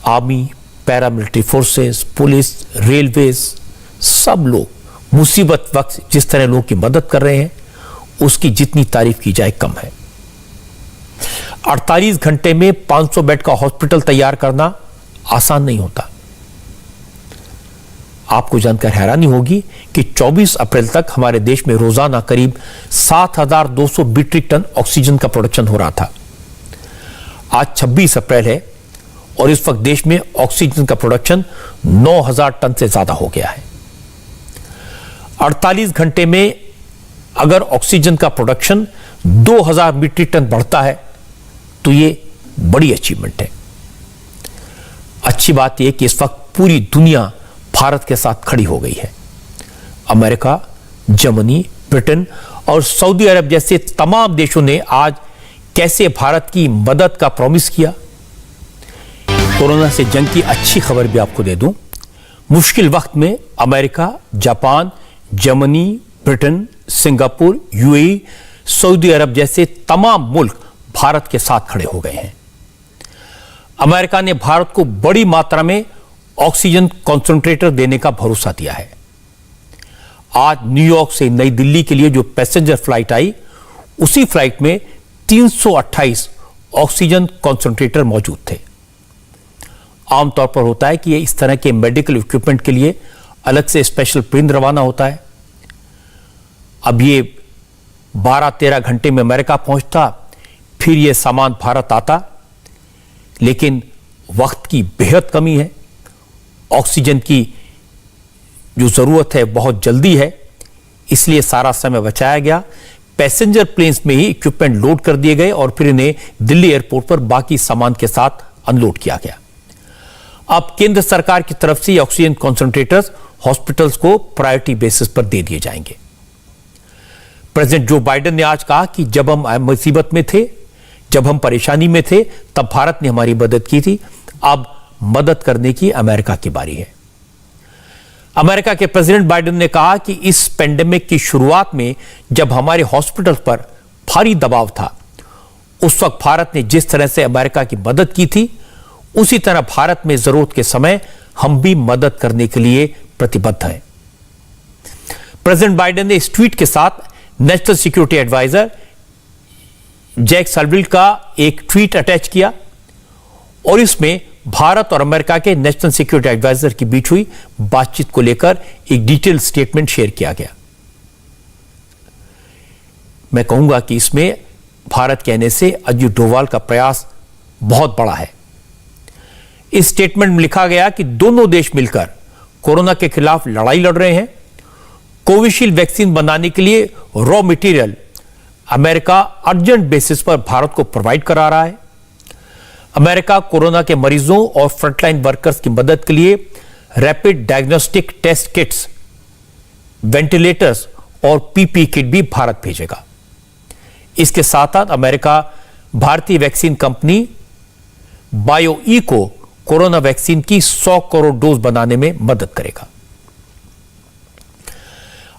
S2: Army, paramilitary forces, police, railway, सब लोग मुसीबत वक्त जिस तरह लोगों की मदद कर रहे हैं, उसकी जितनी तारीफ की जाए कम है। 48 घंटे में 500 बेड का हॉस्पिटल तैयार करना आसान नहीं होता। आपको जानकर हैरानी होगी कि 24 अप्रैल तक हमारे देश में रोजाना करीब 7,200 मीट्रिक टन ऑक्सीजन का प्रोडक्शन हो रहा था। आज 26 अप्रैल है और इस वक्त देश में ऑक्सीजन का प्रोडक्शन 9,000 टन से ज्यादा हो गया है। 48 घंटे में अगर ऑक्सीजन का प्रोडक्शन 2,000 मीट्रिक टन बढ़ता है तो यह बड़ी अचीवमेंट है। अच्छी बात यह कि इस वक्त पूरी दुनिया भारत के साथ खड़ी हो गई है। अमेरिका, जर्मनी, ब्रिटेन और सऊदी अरब जैसे तमाम देशों ने आज कैसे भारत की मदद का प्रॉमिस किया। कोरोना से जंग की अच्छी खबर भी आपको दे दूं। मुश्किल वक्त में America, Japan, Germany, Britain, Singapore, UAE, सऊदी अरब जैसे तमाम मुल्क भारत के साथ खड़े हो गए हैं। अमेरिका ने भारत को बड़ी मात्रा में ऑक्सीजन कॉन्सेंट्रेटर देने का भरोसा दिया है। आज न्यूयॉर्क से नई दिल्ली के लिए जो पैसेंजर फ्लाइट आई, उसी फ्लाइट में 328 ऑक्सीजन कॉन्सेंट्रेटर मौजूद थे। आमतौर पर होता है कि इस तरह के मेडिकल इक्विपमेंट के लिए अलग से स्पेशल प्लेन रवाना होता है। अब ये 12-13 घंटे में अमेरिका पहुंचता, फिर ये सामान भारत आता, लेकिन वक्त की बेहद कमी है। ऑक्सीजन की जो जरूरत है बहुत जल्दी है, इसलिए सारा समय बचाया गया। पैसेंजर प्लेन्स में ही इक्विपमेंट लोड कर दिए गए और फिर इन्हें दिल्ली एयरपोर्ट पर बाकी सामान के साथ अनलोड किया गया। अब केंद्र सरकार की तरफ से ऑक्सीजन कॉन्सेंट्रेटर्स हॉस्पिटल्स को प्रायोरिटी बेसिस पर दे दिए जाएंगे। प्रेसिडेंट जो बाइडेन ने आज कहा कि जब हम मुसीबत में थे, जब हम परेशानी में थे, तब भारत ने हमारी मदद की थी। अब मदद करने की अमेरिका की बारी है। अमेरिका के प्रेसिडेंट बाइडेन ने कहा कि इस पेंडेमिक की शुरुआत में जब हमारे हॉस्पिटल पर भारी दबाव था, उस वक्त भारत ने जिस तरह से अमेरिका की मदद की थी, उसी तरह भारत में जरूरत के समय हम भी मदद करने के लिए प्रतिबद्ध हैं। प्रेसिडेंट बाइडेन ने इस ट्वीट के साथ नेशनल सिक्योरिटी एडवाइजर जैक सल्विल का एक ट्वीट अटैच किया और इसमें भारत और अमेरिका के नेशनल सिक्योरिटी एडवाइजर के बीच हुई बातचीत को लेकर एक डिटेल स्टेटमेंट शेयर किया गया। मैं कहूंगा कि इसमें भारत कहने से अजीत डोभाल का प्रयास बहुत बड़ा है। इस स्टेटमेंट में लिखा गया कि दोनों देश मिलकर कोरोना के खिलाफ लड़ाई लड़ रहे हैं। कोविशील्ड वैक्सीन बनाने के लिए raw material America urgent basis पर भारत को प्रोवाइड करा रहा है। अमेरिका कोरोना के मरीजों और फ्रंटलाइन वर्कर्स की मदद के लिए rapid diagnostic test kits, ventilators और पीपी किट भी भारत भेजेगा। इसके साथ साथ अमेरिका भारतीय वैक्सीन कंपनी बायोई को कोरोना वैक्सीन की 100 करोड़ डोज बनाने में मदद करेगा।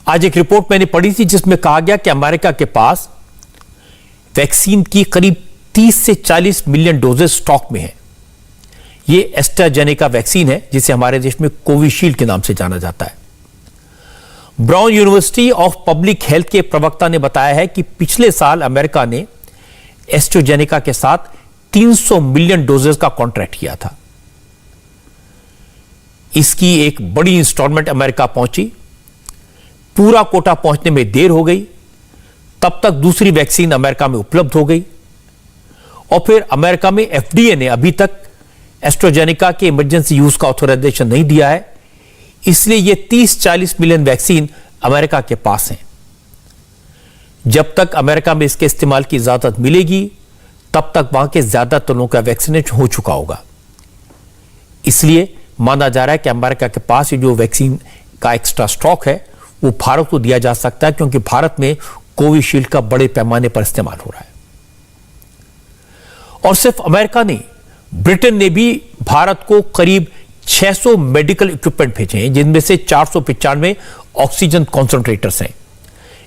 S2: आज एक रिपोर्ट मैंने पढ़ी थी जिसमें कहा गया कि अमेरिका के पास वैक्सीन की करीब 30 से 40 मिलियन डोजेस स्टॉक में है। यह एस्ट्राजेनेका वैक्सीन है जिसे हमारे देश में कोविशील्ड के नाम से जाना जाता है। Brown university of public health के प्रवक्ता ने बताया है कि पिछले साल अमेरिका ने एस्ट्राजेनेका के साथ 300 मिलियन डोजेस का कॉन्ट्रैक्ट किया था। इसकी एक बड़ी इंस्टॉलमेंट अमेरिका पहुंची। पूरा कोटा पहुंचने में देर हो गई, तब तक दूसरी वैक्सीन अमेरिका में उपलब्ध हो गई और फिर अमेरिका में FDA ने अभी तक एस्ट्राजेनेका के इमरजेंसी यूज का ऑथराइजेशन नहीं दिया है, इसलिए ये 30-40 मिलियन वैक्सीन अमेरिका के पास हैं। जब तक अमेरिका में इसके इस्तेमाल की इजाजत मिलेगी तब तक वहां के ज्यादातर लोगों का वैक्सीनेशन हो चुका होगा। इसलिए माना जा रहा है कि अमेरिका के पास ये जो वैक्सीन का एक्स्ट्रा स्टॉक है वो भारत को दिया जा सकता है, क्योंकि भारत में कोविशील्ड का बड़े पैमाने पर इस्तेमाल हो रहा है। और सिर्फ अमेरिका नहीं, ब्रिटेन ने भी भारत को करीब 600 मेडिकल इक्विपमेंट भेजे हैं, जिनमें से 495 ऑक्सीजन कॉन्सेंट्रेटर्स हैं।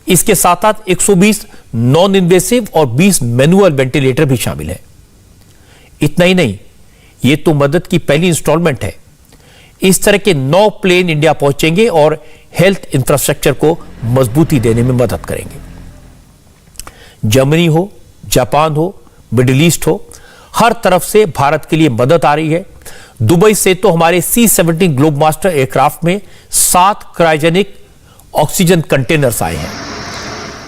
S2: इसके साथ साथ 120 नॉन इन्वेसिव और 20 मैनुअल वेंटिलेटर भी शामिल हैं। इतना ही नहीं, यह तो मदद की पहली इंस्टॉलमेंट है। इस तरह के 9 प्लेन इंडिया पहुंचेंगे और हेल्थ इंफ्रास्ट्रक्चर को मजबूती देने में मदद करेंगे। जर्मनी हो, जापान हो, मिडिल ईस्ट हो, हर तरफ से भारत के लिए मदद आ रही है। दुबई से तो हमारे C-17 ग्लोबमास्टर एयरक्राफ्ट में 7 क्रायोजेनिक ऑक्सीजन कंटेनर्स आए हैं।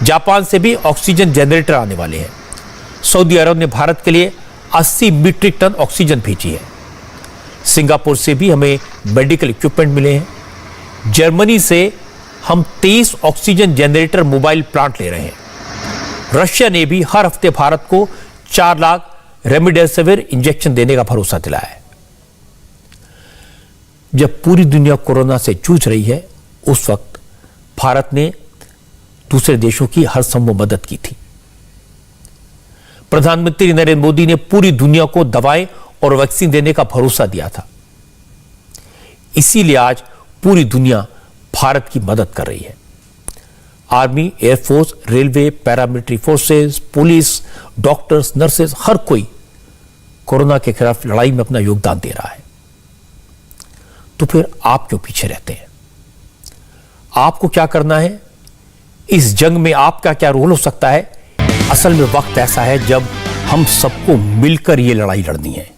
S2: जापान से भी ऑक्सीजन जनरेटर आने वाले हैं। सऊदी अरब ने भारत के लिए 80 मीट्रिक टन ऑक्सीजन भेजी है। सिंगापुर से भी हमें मेडिकल इक्विपमेंट मिले हैं। जर्मनी से हम 23 ऑक्सीजन जनरेटर मोबाइल प्लांट ले रहे हैं। रशिया ने भी हर हफ्ते भारत को 4 लाख रेमडेसिविर इंजेक्शन देने का भरोसा दिलाया है। जब पूरी दुनिया कोरोना से जूझ रही है, उस वक्त भारत ने दूसरे देशों की हर संभव मदद की थी। प्रधानमंत्री नरेंद्र मोदी ने पूरी दुनिया को दवाएं और वैक्सीन देने का भरोसा दिया था। इसीलिए आज पूरी दुनिया भारत की मदद कर रही है। Army, air force, railway, paramilitary forces, police, doctors, nurses, हर कोई कोरोना के खिलाफ लड़ाई में अपना योगदान दे रहा है। तो फिर आप क्यों पीछे रहते हैं? आपको क्या करना है? इस जंग में आपका क्या रोल हो सकता है? असल में वक्त ऐसा है जब हम सबको मिलकर यह लड़ाई लड़नी है।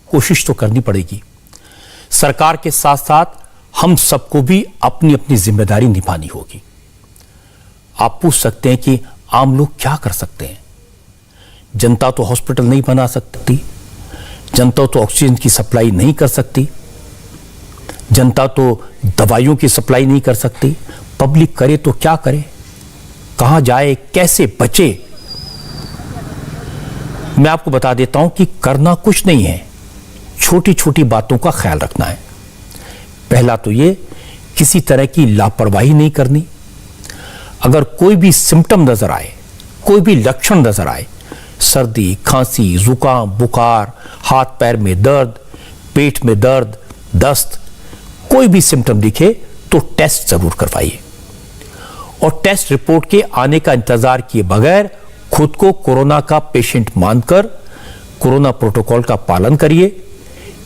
S2: कोशिश तो करनी पड़ेगी। सरकार के साथ साथ हम सबको भी अपनी अपनी जिम्मेदारी निभानी होगी। आप पूछ सकते हैं कि आम लोग क्या कर सकते हैं? जनता तो हॉस्पिटल नहीं बना सकती, जनता तो ऑक्सीजन की सप्लाई नहीं कर सकती, जनता तो दवाइयों की सप्लाई नहीं कर सकती। पब्लिक करे तो क्या करे? कहां जाए? कैसे बचे? मैं आपको बता देता हूं कि करना कुछ नहीं है, छोटी छोटी बातों का ख्याल रखना है। पहला तो ये, किसी तरह की लापरवाही नहीं करनी। अगर कोई भी सिम्टम नजर आए, कोई भी लक्षण नजर आए, सर्दी, खांसी, जुकाम, बुखार, हाथ पैर में दर्द, पेट में दर्द, दस्त, कोई भी सिम्टम दिखे तो टेस्ट जरूर करवाइए। और टेस्ट रिपोर्ट के आने का इंतजार किए बगैर खुद को कोरोना का पेशेंट मानकर कोरोना प्रोटोकॉल का पालन करिए।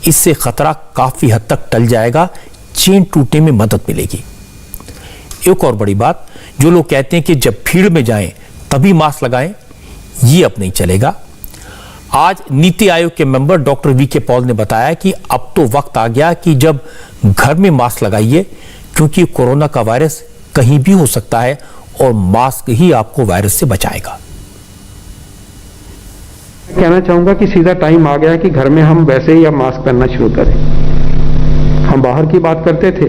S2: इससे खतरा काफी हद तक टल जाएगा, चेन टूटने में मदद मिलेगी। एक और बड़ी बात, जो लोग कहते हैं कि जब भीड़ में जाएं तभी मास्क लगाएं, ये अब नहीं चलेगा। आज नीति आयोग के मेंबर डॉक्टर वी के पॉल ने बताया कि अब तो वक्त आ गया कि जब घर में मास्क लगाइए, क्योंकि कोरोना का वायरस कहीं भी हो सकता है और मास्क ही आपको वायरस से बचाएगा।
S20: कहना चाहूंगा कि सीधा टाइम आ गया है कि घर में हम वैसे ही अब मास्क पहनना शुरू करें। हम बाहर की बात करते थे,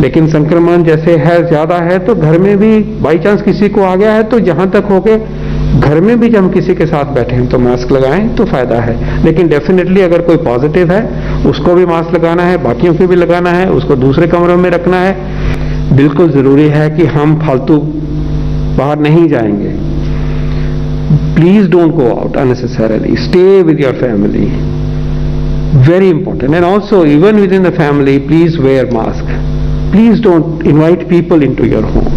S20: लेकिन संक्रमण जैसे है ज्यादा है तो घर में भी बाई चांस किसी को आ गया है तो जहां तक हो गए घर में भी जब हम किसी के साथ बैठे हैं तो मास्क लगाएं तो फायदा है। लेकिन डेफिनेटली अगर कोई पॉजिटिव है उसको भी मास्क लगाना है, बाकियों को भी लगाना है, उसको दूसरे कमरों में रखना है। बिल्कुल जरूरी है कि हम फालतू बाहर नहीं जाएंगे। Please don't go out unnecessarily, stay with your family, very important. And also even within the family, please wear mask. Please don't invite people into your home.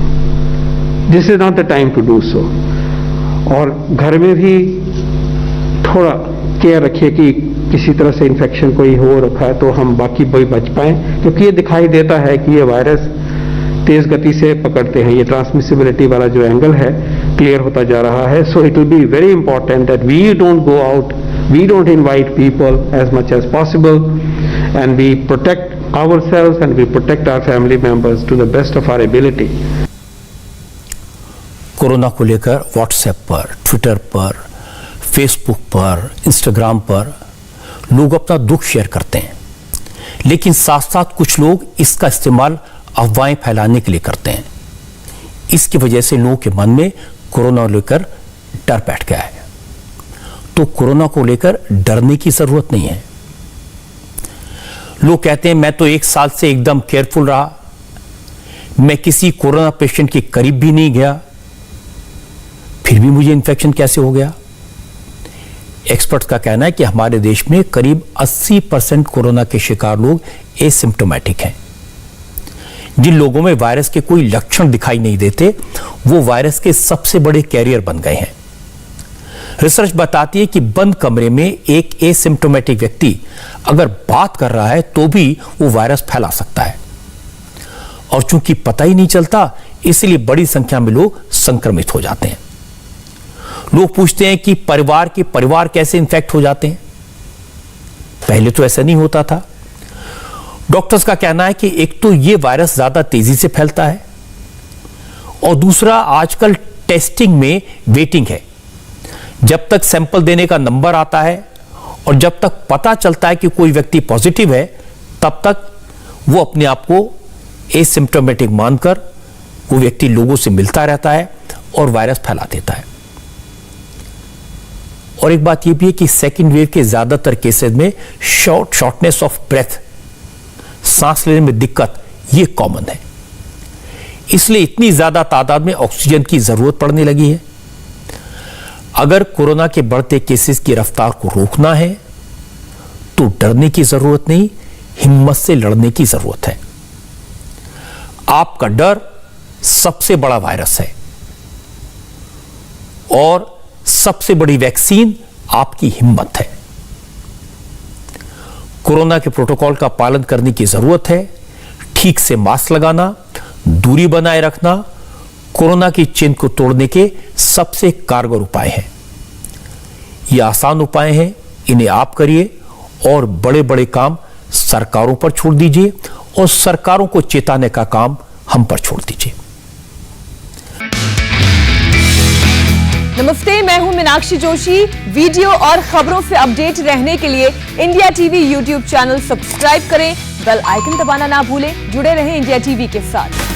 S20: This is not the time to do so. और घर में भी थोड़ा केयर रखिए कि किसी तरह से इन्फेक्शन कोई हो रखा है तो हम बाकी भी बच पाएं, क्योंकि ये दिखाई देता है कि ये वायरस तेज गति से पकड़ते हैं। ये ट्रांसमिसिबिलिटी वाला जो एंगल है क्लियर होता जा रहा है। So it will be very important that we don't go out, we don't invite people as much as possible, and we protect ourselves and we protect our family members to the best of our ability.
S2: Corona को लेकर व्हाट्सएप पर, ट्विटर पर, फेसबुक पर, इंस्टाग्राम पर लोग अपना दुख शेयर करते हैं, लेकिन साथ साथ कुछ लोग इसका इस्तेमाल अफवाहें फैलाने के लिए करते हैं। इसकी वजह से लोगों के मन में कोरोना को लेकर डर बैठ गया है। तो कोरोना को लेकर डरने की जरूरत नहीं है। लोग कहते हैं मैं तो 1 साल से एकदम केयरफुल रहा, मैं किसी कोरोना पेशेंट के करीब भी नहीं गया, फिर भी मुझे इन्फेक्शन कैसे हो गया। एक्सपर्ट्स का कहना है कि हमारे देश में करीब 80% कोरोना के शिकार लोग एसिम्प्टोमेटिक हैं। जिन लोगों में वायरस के कोई लक्षण दिखाई नहीं देते, वो वायरस के सबसे बड़े कैरियर बन गए हैं। रिसर्च बताती है कि बंद कमरे में एक एसिम्प्टोमेटिक व्यक्ति अगर बात कर रहा है तो भी वो वायरस फैला सकता है, और चूंकि पता ही नहीं चलता, इसलिए बड़ी संख्या में लोग संक्रमित हो जाते हैं। लोग पूछते हैं कि परिवार के परिवार कैसे इन्फेक्ट हो जाते हैं। पहले तो ऐसा नहीं होता था। डॉक्टर्स का कहना है कि एक तो ये वायरस ज्यादा तेजी से फैलता है, और दूसरा आजकल टेस्टिंग में वेटिंग है। जब तक सैंपल देने का नंबर आता है और जब तक पता चलता है कि कोई व्यक्ति पॉजिटिव है, तब तक वो अपने आप को एसिम्प्टोमेटिक मानकर वो व्यक्ति लोगों से मिलता रहता है और वायरस फैला देता है। और एक बात यह भी है कि सेकेंड वेव के ज्यादातर केसेस में शॉर्टनेस ऑफ ब्रेथ, सांस लेने में दिक्कत, ये कॉमन है। इसलिए इतनी ज्यादा तादाद में ऑक्सीजन की जरूरत पड़ने लगी है। अगर कोरोना के बढ़ते केसेस की रफ्तार को रोकना है तो डरने की जरूरत नहीं, हिम्मत से लड़ने की जरूरत है। आपका डर सबसे बड़ा वायरस है, और सबसे बड़ी वैक्सीन आपकी हिम्मत है। कोरोना के प्रोटोकॉल का पालन करने की जरूरत है। ठीक से मास्क लगाना, दूरी बनाए रखना कोरोना की चेन को तोड़ने के सबसे कारगर उपाय हैं। ये आसान उपाय हैं, इन्हें आप करिए, और बड़े बड़े काम सरकारों पर छोड़ दीजिए, और सरकारों को चेताने का काम हम पर छोड़ दीजिए।
S1: नमस्ते, मैं हूं मीनाक्षी जोशी। वीडियो और खबरों से अपडेट रहने के लिए India TV YouTube channel subscribe करें, बेल आइकन दबाना ना भूलें। जुड़े रहें इंडिया टीवी के साथ।